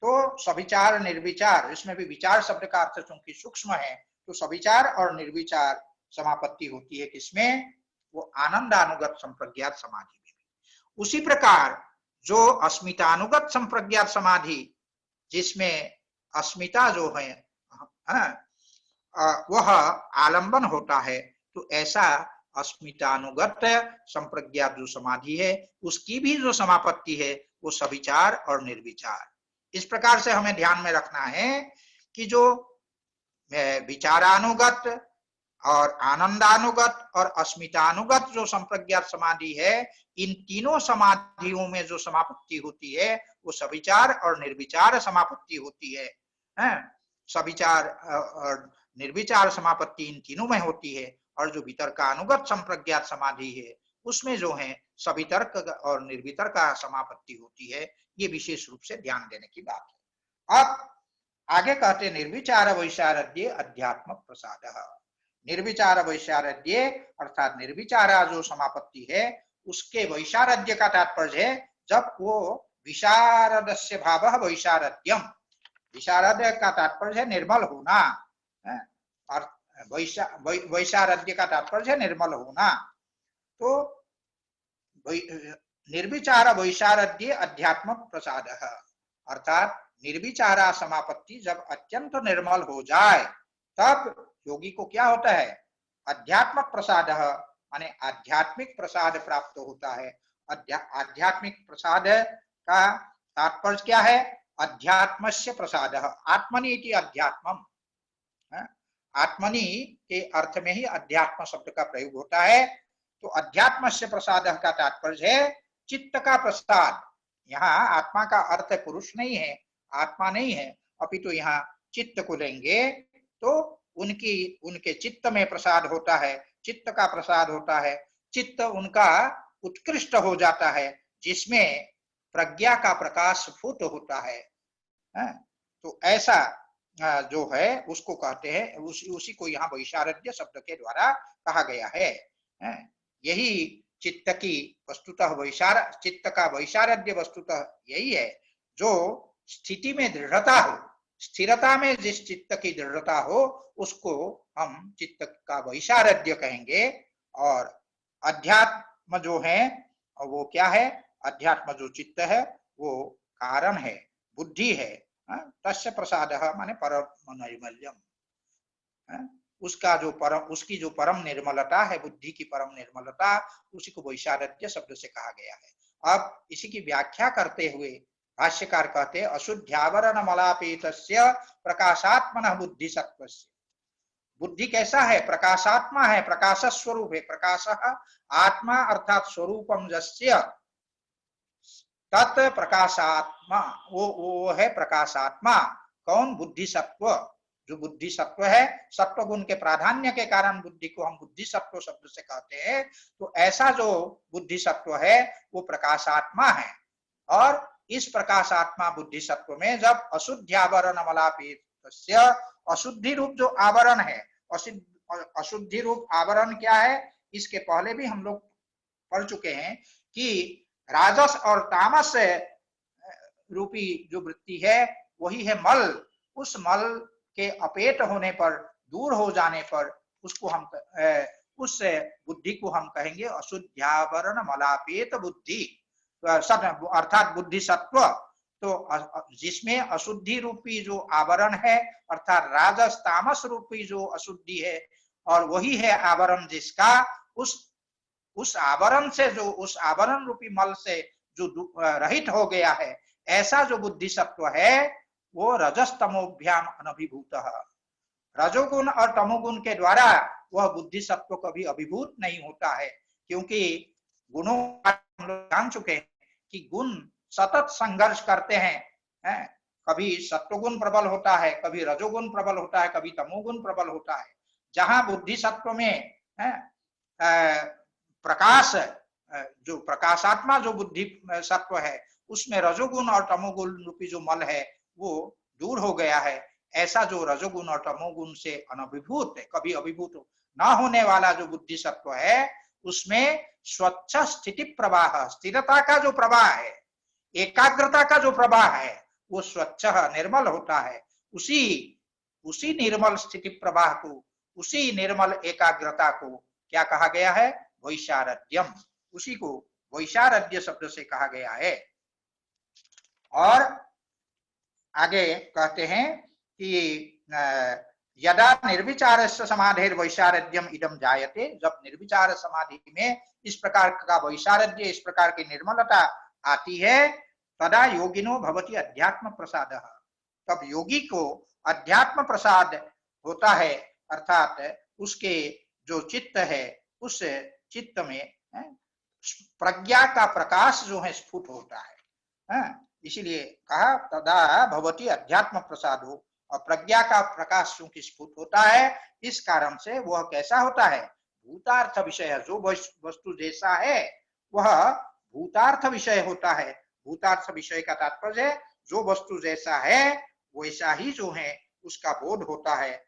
तो सविचार निर्विचार, इसमें भी विचार शब्द का अर्थ चूंकि सूक्ष्म है तो सविचार और निर्विचार समापत्ति होती है किसमें? वो आनंदानुगत संप्रज्ञात समाधि में। उसी प्रकार जो अस्मितानुगत संप्रज्ञात समाधि जिसमें अस्मिता जो है वह आलंबन होता है, तो ऐसा अस्मितानुगत संप्रज्ञात जो समाधि है उसकी भी जो समापत्ति है वो सविचार और निर्विचार। इस प्रकार से हमें ध्यान में रखना है कि जो विचारानुगत और आनंदानुगत और अस्मितानुगत जो संप्रज्ञात समाधि है, इन तीनों समाधियों में जो समापत्ति होती है वो सविचार और निर्विचार समापत्ति होती है। सविचार और निर्विचार समापत्ति इन तीनों में होती है। और जो वितर्कानुगत संप्रज्ञात समाधि है उसमें जो है सवितर्क और निर्वितर्क समापत्ति होती है। ये विशेष रूप से ध्यान देने की बात है। अब आगे कहते निर्विचार वैशारद्ये अध्यात्म प्रसादः। निर्विचार वैशारद्ये अर्थात निर्विचारा जो समापत्ति है उसके वैशारद्य का तात्पर्य है जब वो विशारदस्य भावः वैशारद्यम, विशारद का तात्पर्य है निर्मल होना, और वैशारद्य का तात्पर्य है निर्मल होना। तो निर्विचार वैशारद्ये अध्यात्म प्रसादः, अर्थात निर्विचारा समापत्ति जब अत्यंत निर्मल हो जाए तब योगी को क्या होता है? अध्यात्म प्रसाद, माने आध्यात्मिक प्रसाद प्राप्त होता है। आध्यात्मिक प्रसाद का तात्पर्य क्या है? अध्यात्मस्य प्रसाद, आत्मनि इति अध्यात्मम। आत्मनि के अर्थ में ही अध्यात्म शब्द का प्रयोग होता है। तो अध्यात्मस्य प्रसाद का तात्पर्य है चित्त का प्रसाद। यहाँ आत्मा का अर्थ पुरुष नहीं है, आत्मा नहीं है, अपितु यहाँ चित्त को लेंगे तो उनके चित्त में प्रसाद होता है। चित्त का प्रसाद होता है, चित्त उनका उत्कृष्ट हो जाता है, जिसमें प्रज्ञा का प्रकाश स्फुट होता है। तो ऐसा जो है उसको कहते हैं, उसी को यहाँ वैशारद्य शब्द के द्वारा कहा गया है। यही चित्त की वस्तुतः चित्त का वैशारद्य वस्तुतः यही है, जो स्थिति में दृढ़ता हो, स्थिरता में जिस चित्त की दृढ़ता हो उसको हम चित्त का वैशारद्य कहेंगे। और अध्यात्म जो है वो क्या है? अध्यात्म जो चित्त है वो कारण है, बुद्धि है। तस्य प्रसादः माने परम नैर्मल्यम। उसका जो उसकी जो परम निर्मलता है, बुद्धि की परम निर्मलता, उसी को वैशारद्य शब्द से कहा गया है। अब इसी की व्याख्या करते हुए भाष्यकार कहते हैं, अशुद्ध्यावरण मलापेतस्य प्रकाशात्मनः बुद्धि सत्वस्य। बुद्धि कैसा है? प्रकाशात्मा है, प्रकाश स्वरूप है। प्रकाशः आत्मा अर्थात स्वरूपम यस्य तत् प्रकाशात्मा, वो है प्रकाशात्मा। कौन? बुद्धि सत्व। जो बुद्धि सत्व है, सत्व गुण के प्राधान्य के कारण बुद्धि को हम बुद्धि सत्व शब्द से कहते हैं। तो ऐसा जो बुद्धि सत्व है वो प्रकाशात्मा है। और इस प्रकाशात्मा बुद्धि सत्व में जब अशुद्ध्यावरण मलापित, अशुद्धि रूप जो आवरण है, अशुद्धि रूप आवरण क्या है? इसके पहले भी हम लोग पढ़ चुके हैं कि राजस और तामस रूपी जो वृत्ति है वही है मल। उस मल के अपेट होने पर, दूर हो जाने पर, उसको हम उस बुद्धि को हम कहेंगे अशुद्ध्यावरण मलापेत बुद्धि, अर्थात बुद्धि सत्व। तो जिसमें अशुद्धि रूपी जो आवरण है, अर्थात राजस तामस रूपी जो अशुद्धि है, और वही है आवरण जिसका, उस आवरण से, जो उस आवरण रूपी मल से जो रहित हो गया है, ऐसा जो बुद्धि सत्व है वो रजस तमोभ्याम अनभिभूतः। रजोगुण और तमोगुण के द्वारा वह बुद्धि सत्व कभी अभिभूत नहीं होता है, क्योंकि गुणों हम लोग जान चुके हैं कि गुण सतत संघर्ष करते हैं। कभी सत्वगुण प्रबल होता है, कभी रजोगुण प्रबल होता है, कभी तमोगुण प्रबल होता है। जहां बुद्धि सत्व में प्रकाश, जो प्रकाशात्मा जो बुद्धि सत्व है, उसमें रजोगुण और तमोगुण रूपी जो मल है वो दूर हो गया है। ऐसा जो रजोगुण और तमोगुण से अनभिभूत है, कभी अभिभूत न होने वाला जो बुद्धि सत्व है, उसमें स्वच्छ स्थिति प्रवाह, स्थिरता का जो प्रवाह है, एकाग्रता का जो प्रवाह है, वो स्वच्छ निर्मल होता है। उसी निर्मल स्थिति प्रवाह को, उसी निर्मल एकाग्रता को क्या कहा गया है? वैशारद्यम। उसी को वैशारद्य शब्द से कहा गया है। और आगे कहते हैं कि यदा निर्विचारस्य समाधेर वैशारद्यम इदम जायते, जब निर्विचार समाधि में इस प्रकार का वैशारद्य, इस प्रकार की निर्मलता आती है, तदा योगिनो भवति अध्यात्म प्रसादः, तब योगी को अध्यात्म प्रसाद होता है। अर्थात उसके जो चित्त है, उस चित्त में प्रज्ञा का प्रकाश जो है स्फुट होता है। इसीलिए कहा तदा भवति अध्यात्म प्रसाद हो। और प्रज्ञा का प्रकाश चूंकि स्फुट होता है, इस कारण से वह कैसा होता है? भूतार्थ विषय, जो वस्तु जैसा है वह भूतार्थ विषय होता है। भूतार्थ विषय का तात्पर्य जो वस्तु जैसा है वैसा ही जो है उसका बोध होता है।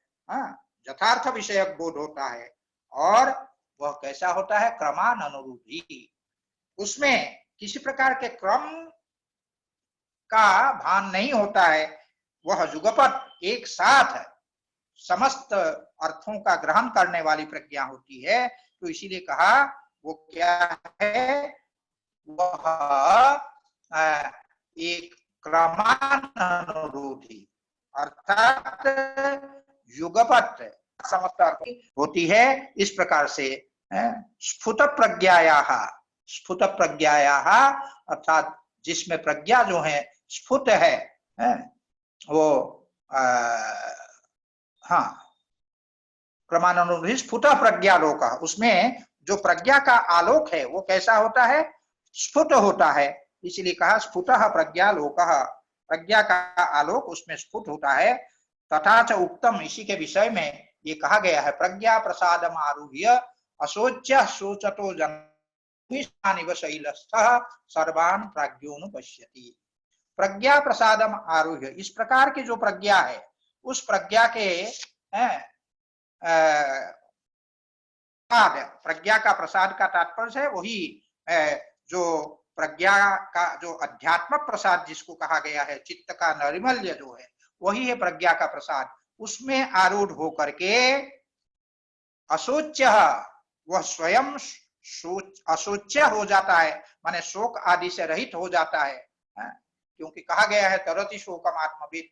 यथार्थ विषयक बोध होता है। और वह कैसा होता है? क्रमानुरूपी, उसमें किसी प्रकार के क्रम का भान नहीं होता है। वह युगपत एक साथ समस्त अर्थों का ग्रहण करने वाली प्रज्ञा होती है। तो इसीलिए कहा वो क्या है? वह एक क्रमानुरूपी, अर्थात युगपत समस्त अर्थ होती है। इस प्रकार से स्फुट प्रज्ञायाः अर्थात जिसमें प्रज्ञा जो है स्फुट है, वो क्रमानुरूपी स्फुट प्रज्ञालोक, उसमें जो प्रज्ञा का आलोक है वो कैसा होता है? स्फुट होता है। इसलिए कहा स्फुटः प्रज्ञालोकः, प्रज्ञा का आलोक उसमें स्फुट होता है। तथा च उक्तम, इसी के विषय में ये कहा गया है, प्रज्ञा प्रसादम आरूह्य असोच्य सोचतो जन्मिष्ठानिव शैलस्थः सर्वान् प्राज्ञोनुपश्यति। प्रज्ञा प्रसादम आरुह्य, इस प्रकार की जो प्रज्ञा है उस प्रज्ञा के प्रज्ञा का प्रसाद का तात्पर्य है वही जो प्रज्ञा का जो अध्यात्मक प्रसाद जिसको कहा गया है, चित्त का नैर्मल्य जो है वही है प्रज्ञा का प्रसाद। उसमें आरूढ़ होकर के अशोच्य, वह स्वयं अशोच्य हो जाता है, माने शोक आदि से रहित हो जाता है। क्योंकि कहा गया है तरति शोकम आत्मविद,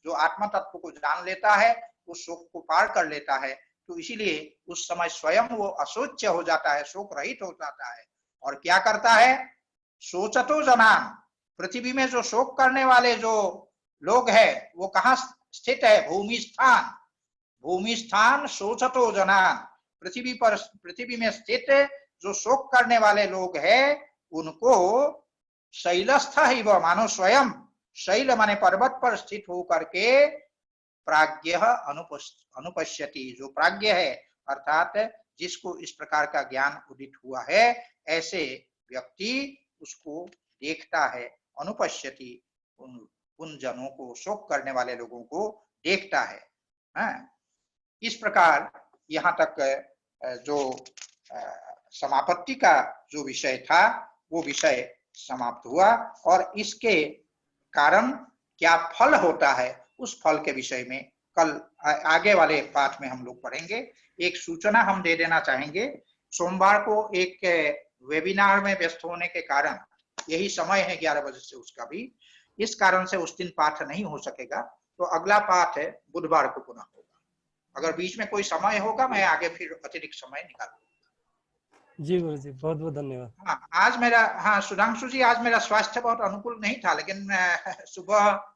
जो आत्म तत्व को जान लेता है उस शोक को पार कर लेता है। तो इसीलिए उस समय स्वयं वो अशोच्य हो जाता है, शोक रहित हो जाता है। और क्या करता है? सोचतो जनान, पृथ्वी में जो शोक करने वाले जो लोग हैं वो कहाँ स्थित है? भूमि स्थान, भूमि स्थान सोचतो जनान, पृथ्वी में स्थित जो शोक करने वाले लोग हैं उनको शैलस्थ ही वह, मानो स्वयं शैल माने पर्वत पर स्थित होकर के प्राज्ञ अनुपश्यति, जो प्राज्ञ है अर्थात जिसको इस प्रकार का ज्ञान उदित हुआ है ऐसे व्यक्ति उसको देखता है। अनुपश्यति, उन जनों को, शोक करने वाले लोगों को देखता है। इस प्रकार यहाँ तक जो समापत्ति का जो विषय था वो विषय समाप्त हुआ और इसके कारण क्या फल होता है उस फल के विषय में कल आगे वाले पाठ में हम लोग पढ़ेंगे। एक सूचना हम दे देना चाहेंगे, सोमवार को एक वेबिनार में व्यस्त होने के कारण, यही समय है 11 बजे से उसका भी, इस कारण से उस दिन पाठ नहीं हो सकेगा। तो अगला पाठ है बुधवार को पुनः होगा। अगर बीच में कोई समय होगा मैं आगे फिर अतिरिक्त समय निकालूंगा। जी गुरु जी, बहुत बहुत धन्यवाद। हाँ, आज मेरा, सुधांशु जी, आज मेरा स्वास्थ्य बहुत अनुकूल नहीं था, लेकिन सुबह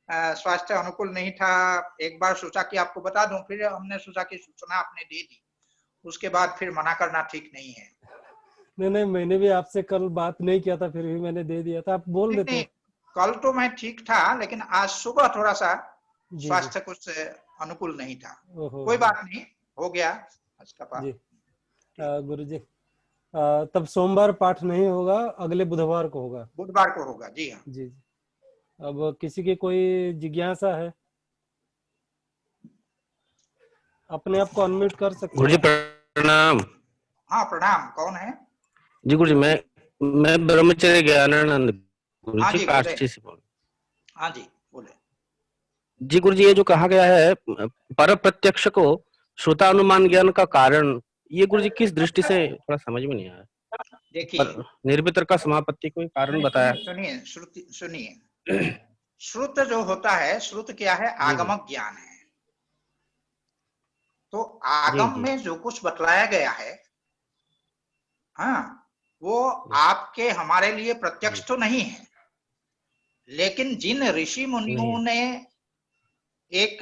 स्वास्थ्य अनुकूल नहीं था। एक बार सोचा कि आपको बता दूं, फिर हमने सोचा कि सूचना आपने दे दी, उसके बाद फिर मना करना ठीक नहीं है। नहीं, मैंने भी आपसे कल बात नहीं किया था, फिर भी मैंने दे दिया था, आप बोल देते। नहीं, कल तो मैं ठीक था, लेकिन आज सुबह थोड़ा सा स्वास्थ्य कुछ अनुकूल नहीं था। कोई बात नहीं, हो गया आज का पाठ। गुरु जी, तब सोमवार पाठ नहीं होगा, अगले बुधवार को होगा। बुधवार को होगा, जी हाँ। जी। अब किसी की कोई जिज्ञासा है, अपने आप को अनम्यूट कर सकते हैं। गुरु जी प्रणाम। हाँ प्रणाम, कौन है? जी गुरु जी, मैं ब्रह्मचर्य ज्ञानानंद गुरु जी काशी से बोल। हाँ जी बोले। जी गुरु जी, ये जो कहा गया है पर प्रत्यक्ष को श्रोतानुमान ज्ञान का कारण, ये गुरु जी किस दृष्टि से थोड़ा समझ में नहीं आया। देखिए, निर्वितर का समापत्ति कोई कारण बताया। सुनिए, श्रुत जो होता है, श्रुत क्या है? आगमक ज्ञान है। तो आगम में जो कुछ बतलाया गया है, हाँ, वो आपके हमारे लिए प्रत्यक्ष तो नहीं है, लेकिन जिन ऋषि मुनियों ने एक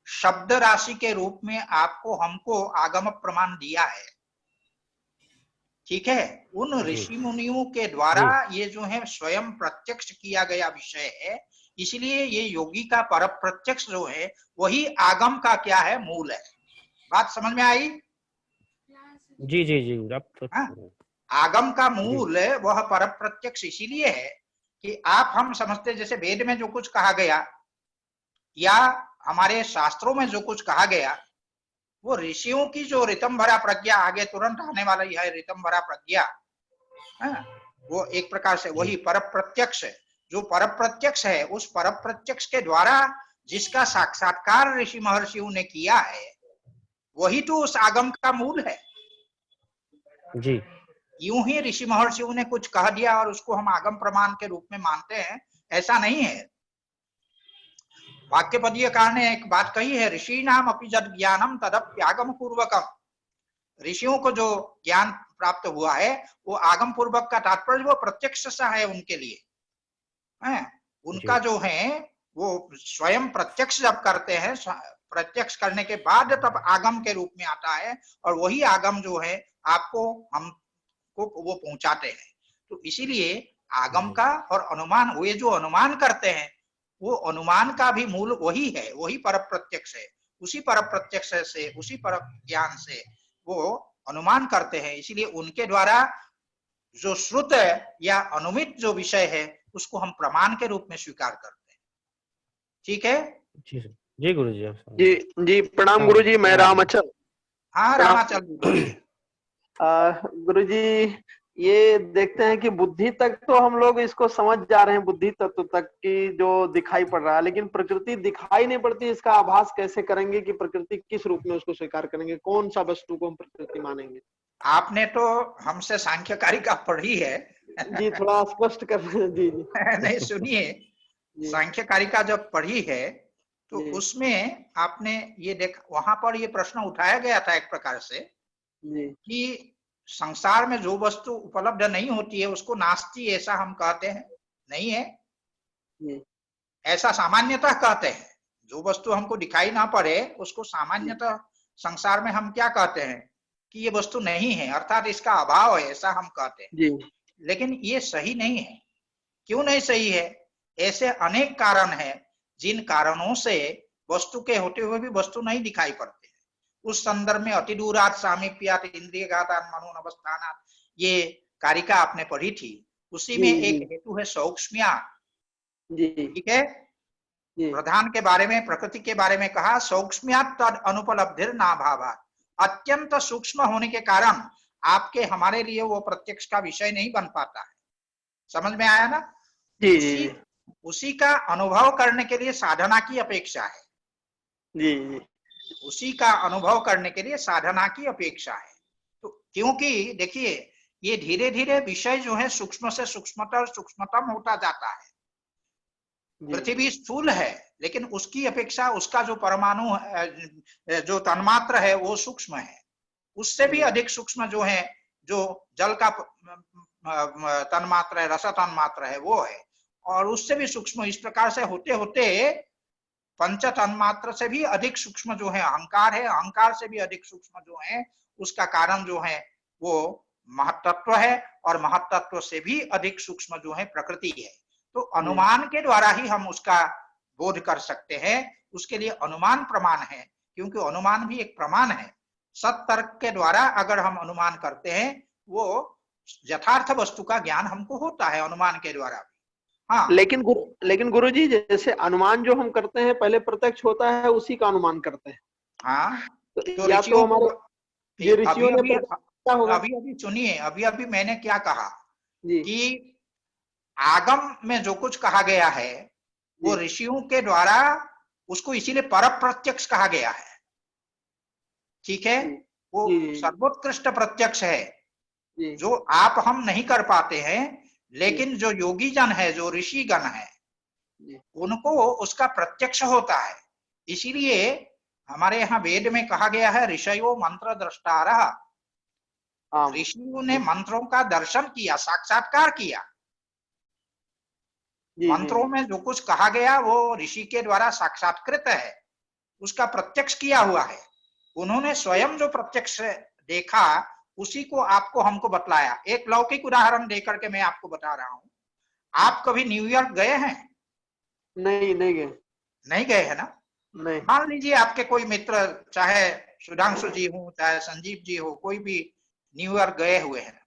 शब्द राशि के रूप में आपको हमको आगम प्रमाण दिया है, ठीक है, उन ऋषि मुनियों के द्वारा ये जो है स्वयं प्रत्यक्ष किया गया विषय है। इसलिए ये योगी का पर प्रत्यक्ष जो है वही आगम का क्या है? मूल है। बात समझ में आई? जी जी जी। आगम का मूल वह पर प्रत्यक्ष इसीलिए है कि आप हम समझते, जैसे वेद में जो कुछ कहा गया या हमारे शास्त्रों में जो कुछ कहा गया, वो ऋषियों की जो ऋतंभरा प्रज्ञा, आगे तुरंत आने वाला यह है ऋतंभरा प्रज्ञा, वो एक प्रकार से वही पर प्रत्यक्ष, जो पर प्रत्यक्ष है, उस पर प्रत्यक्ष के द्वारा जिसका साक्षात्कार ऋषि महर्षियों ने किया है वही तो उस आगम का मूल है जी। यूं ही ऋषि महर्षियों ने कुछ कह दिया और उसको हम आगम प्रमाण के रूप में मानते हैं, ऐसा नहीं है। वाक्यपदीयकार ने एक बात कही है, ऋषि नाम अपि जद ज्ञानम तदप्यागम पूर्वकम। ऋषियों को जो ज्ञान प्राप्त हुआ है वो आगम पूर्वक का तात्पर्य वो प्रत्यक्ष सा है उनके लिए, उनका जो है वो स्वयं प्रत्यक्ष जब करते हैं, प्रत्यक्ष करने के बाद तब आगम के रूप में आता है, और वही आगम जो है आपको हमको वो पहुंचाते हैं। तो इसीलिए आगम का और अनुमान, वो ये जो अनुमान करते हैं वो अनुमान का भी मूल वही है, वही पर प्रत्यक्ष है। उसी पर प्रत्यक्ष से, उसी पर ज्ञान से वो अनुमान करते हैं, इसीलिए उनके द्वारा जो श्रुत या अनुमित जो विषय है उसको हम प्रमाण के रूप में स्वीकार करते हैं। ठीक है जी सर, जी गुरु जी। जी जी, प्रणाम गुरु जी। मैं रामाचल। हाँ प्रणाम। रामाचल जी। गुरु जी, ये देखते हैं कि बुद्धि तक तो हम लोग इसको समझ जा रहे हैं, बुद्धि तत्व तक की जो दिखाई पड़ रहा है, लेकिन प्रकृति दिखाई नहीं पड़ती। इसका आभास कैसे करेंगे कि प्रकृति किस रूप में उसको स्वीकार करेंगे? कौन सा वस्तु को हम प्रकृति मानेंगे? आपने तो हमसे सांख्य कारिका पढ़ी है। जी, थोड़ा स्पष्ट कर जी जी। नहीं सुनिए, जी सांख्य कारिका जब पढ़ी है तो जी उसमें आपने ये देख, वहां पर ये प्रश्न उठाया गया था एक प्रकार से जी कि संसार में जो वस्तु उपलब्ध नहीं होती है उसको नास्ति ऐसा हम कहते हैं, नहीं है जी ऐसा सामान्यतः कहते हैं। जो वस्तु हमको दिखाई ना पड़े उसको सामान्यतः संसार में हम क्या कहते हैं कि ये वस्तु नहीं है, अर्थात इसका अभाव है, ऐसा हम कहते हैं। जी लेकिन ये सही नहीं है। क्यों नहीं सही है? ऐसे अनेक कारण हैं जिन कारणों से वस्तु के होते हुए भी वस्तु नहीं दिखाई पड़ते हैं। उस संदर्भ में अति दूरात सामीप्यात इंद्रियघातात् मनोनवस्थानात् ये कारिका आपने पढ़ी थी, उसी में एक हेतु है सौक्ष्म्यात्। जी ठीक है, जी प्रधान के बारे में, प्रकृति के बारे में कहा सौक्ष्म्यात् तद अनुपलब्धिर नाभावात्। अत्यंत सूक्ष्म होने के कारण आपके हमारे लिए वो प्रत्यक्ष का विषय नहीं बन पाता है। समझ में आया ना? जी जी उसी का अनुभव करने के लिए साधना की अपेक्षा है। जी जी उसी का अनुभव करने के लिए साधना की अपेक्षा है। तो क्योंकि देखिए ये धीरे धीरे विषय जो है सूक्ष्म से सूक्ष्मतम होता जाता है। पृथ्वी स्थूल है लेकिन उसकी अपेक्षा उसका जो परमाणु जो तन्मात्र है वो सूक्ष्म है। उससे भी अधिक सूक्ष्म जो है, जो जल का तन्मात्र है, रस तन्मात्र है वो है, और उससे भी सूक्ष्म। इस प्रकार से होते होते पंच तन्मात्र से भी अधिक सूक्ष्म जो है अहंकार है, अहंकार से भी अधिक सूक्ष्म जो है उसका कारण जो है वो महत्तत्व है, और महत्तत्व से भी अधिक सूक्ष्म जो है प्रकृति है। तो अनुमान के द्वारा ही हम उसका बोध कर सकते हैं। उसके लिए अनुमान प्रमाण है, क्योंकि अनुमान भी एक प्रमाण है। सत्तर्क के द्वारा अगर हम अनुमान करते हैं वो यथार्थ वस्तु का ज्ञान हमको होता है अनुमान के द्वारा। हाँ, लेकिन गुरु जी, जैसे अनुमान जो हम करते हैं पहले प्रत्यक्ष होता है, उसी का अनुमान करते हैं। हाँ, तो या तो हमारे ये ऋषियों ने अभी अभी सुनिए, अभी अभी मैंने क्या कहा जी कि आगम में जो कुछ कहा गया है वो ऋषियों के द्वारा उसको इसीलिए पर प्रत्यक्ष कहा गया है। ठीक है, वो सर्वोत्कृष्ट प्रत्यक्ष है जो आप हम नहीं कर पाते हैं, लेकिन जो योगी जन है, जो ऋषि गण है, उनको उसका प्रत्यक्ष होता है। इसीलिए हमारे यहाँ वेद में कहा गया है ऋषयो मंत्र द्रष्टारः। ऋषियों ने मंत्रों का दर्शन किया, साक्षात्कार किया। मंत्रों में जो कुछ कहा गया वो ऋषि के द्वारा साक्षात्कृत है, उसका प्रत्यक्ष किया हुआ है। उन्होंने स्वयं जो प्रत्यक्ष देखा उसी को आपको हमको बतलाया। एक लौकिक उदाहरण देकर के मैं आपको बता रहा हूं। आप कभी न्यूयॉर्क गए हैं? नहीं गए। नहीं गए है ना? नहीं। मान लीजिए आपके कोई मित्र, चाहे सुधांशु जी हो चाहे संजीव जी हो, कोई भी न्यूयॉर्क गए हुए हैं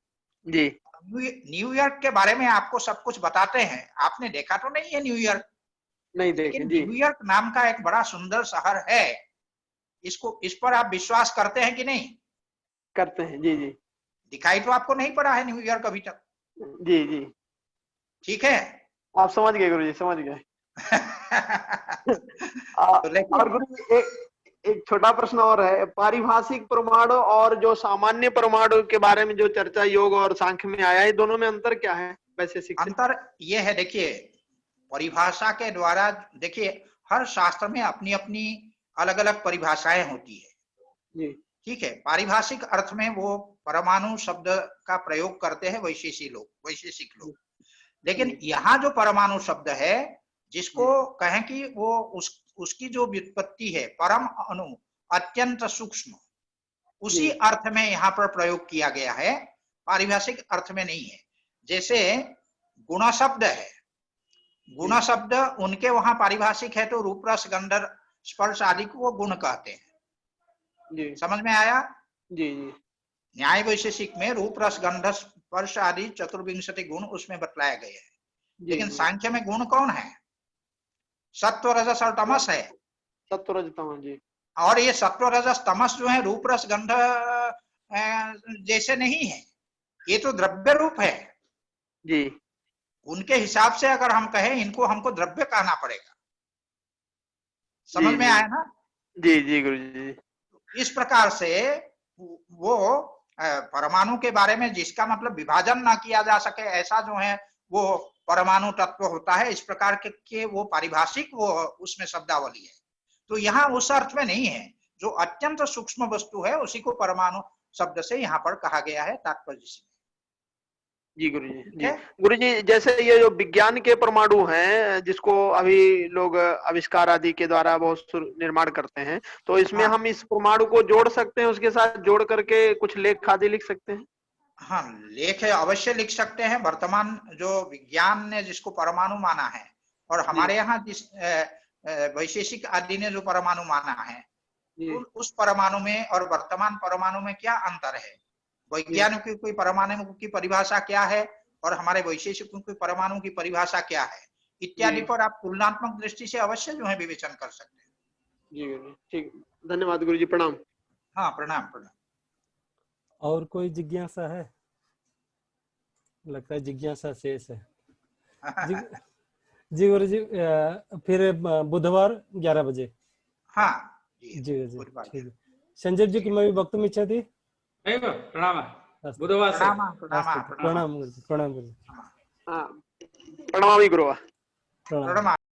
जी। न्यूयॉर्क के बारे में आपको सब कुछ बताते हैं। आपने देखा तो नहीं है न्यूयॉर्क? नहीं देखे जी। न्यूयॉर्क नाम का एक बड़ा सुंदर शहर है। इस पर आप विश्वास करते हैं कि नहीं? करते हैं जी जी। दिखाई तो आपको नहीं पड़ा है न्यूयॉर्क अभी तक? जी जी। ठीक है, आप समझ गए गुरु जी, समझ गए। और गुरु जी एक छोटा प्रश्न और है। पारिभाषिक परमाणु और जो सामान्य परमाणु के बारे में जो चर्चा योग और सांख्य में आया है, दोनों में अंतर क्या है वैसे? अंतर ये है, देखिए परिभाषा के द्वारा, देखिए हर शास्त्र में अपनी अपनी अलग अलग परिभाषाएं होती है जी। ठीक है, पारिभाषिक अर्थ में वो परमाणु शब्द का प्रयोग करते हैं वैशेषिक लोग। लेकिन यहाँ जो परमाणु शब्द है, जिसको कहें कि वो उसकी जो व्युत्पत्ति है परम अणु, अत्यंत सूक्ष्म, उसी अर्थ में यहाँ पर प्रयोग किया गया है, पारिभाषिक अर्थ में नहीं है। जैसे गुण शब्द है, गुण शब्द उनके वहां पारिभाषिक है तो रूप रस गंध स्पर्श आदि को वो गुण कहते हैं जी। समझ में आया? जी जी। न्याय वैशेषिक में रूप रस गंध स्पर्श आदि 24 गुण उसमें बतलाए गए हैं, लेकिन सांख्य में गुण कौन है? सत्व रजस और तमस है। सत्व रज तमस जी। और ये सत्व रजस तमस जो है रूप रस गंध जैसे नहीं है, ये तो द्रव्य रूप है जी। उनके हिसाब से अगर हम कहें इनको, हमको द्रव्य कहना पड़ेगा। समझ में आया ना? जी जी गुरुजी। इस प्रकार से वो परमाणु के बारे में जिसका मतलब विभाजन ना किया जा सके ऐसा जो है वो परमाणु तत्व होता है, इस प्रकार के वो पारिभाषिक वो उसमें शब्दावली है। तो यहाँ उस अर्थ में नहीं है, जो अत्यंत सूक्ष्म वस्तु है उसी को परमाणु शब्द से यहाँ पर कहा गया है तात्पर्य से। जी गुरुजी। जी गुरुजी, जैसे ये जो विज्ञान के परमाणु हैं जिसको अभी लोग आविष्कार आदि के द्वारा बहुत निर्माण करते हैं, तो इसमें हम इस परमाणु को जोड़ सकते हैं, उसके साथ जोड़ करके कुछ लेख आदि लिख सकते हैं? हाँ, लेख अवश्य लिख सकते हैं। वर्तमान जो विज्ञान ने जिसको परमाणु माना है और हमारे यहाँ जिस वैशेषिक आदि ने जो परमाणु माना है, उस परमाणु में और वर्तमान परमाणु में क्या अंतर है, वैज्ञानिकों की परमाणु की परिभाषा क्या है और हमारे वैशेषिकों की परमाणु की परिभाषा क्या है, इत्यादि पर आप तुलनात्मक दृष्टि से अवश्य जो है विवेचन कर सकते हैं। जी गुरुजी, ठीक, धन्यवाद गुरुजी, प्रणाम। हाँ, प्रणाम प्रणाम। और कोई जिज्ञासा है? लगता है जिज्ञासा शेष है। जी गुरुजी, फिर बुधवार 11 बजे। हाँ जी जी ठीक है। संजय जी किमपि वक्तुम् इच्छति? एव प्रणामः। बुधवासरे प्रणाम गुरुजी। प्रणाम गुरुजी। हाँ, प्रणमामि गुरुवा। प्रणाम।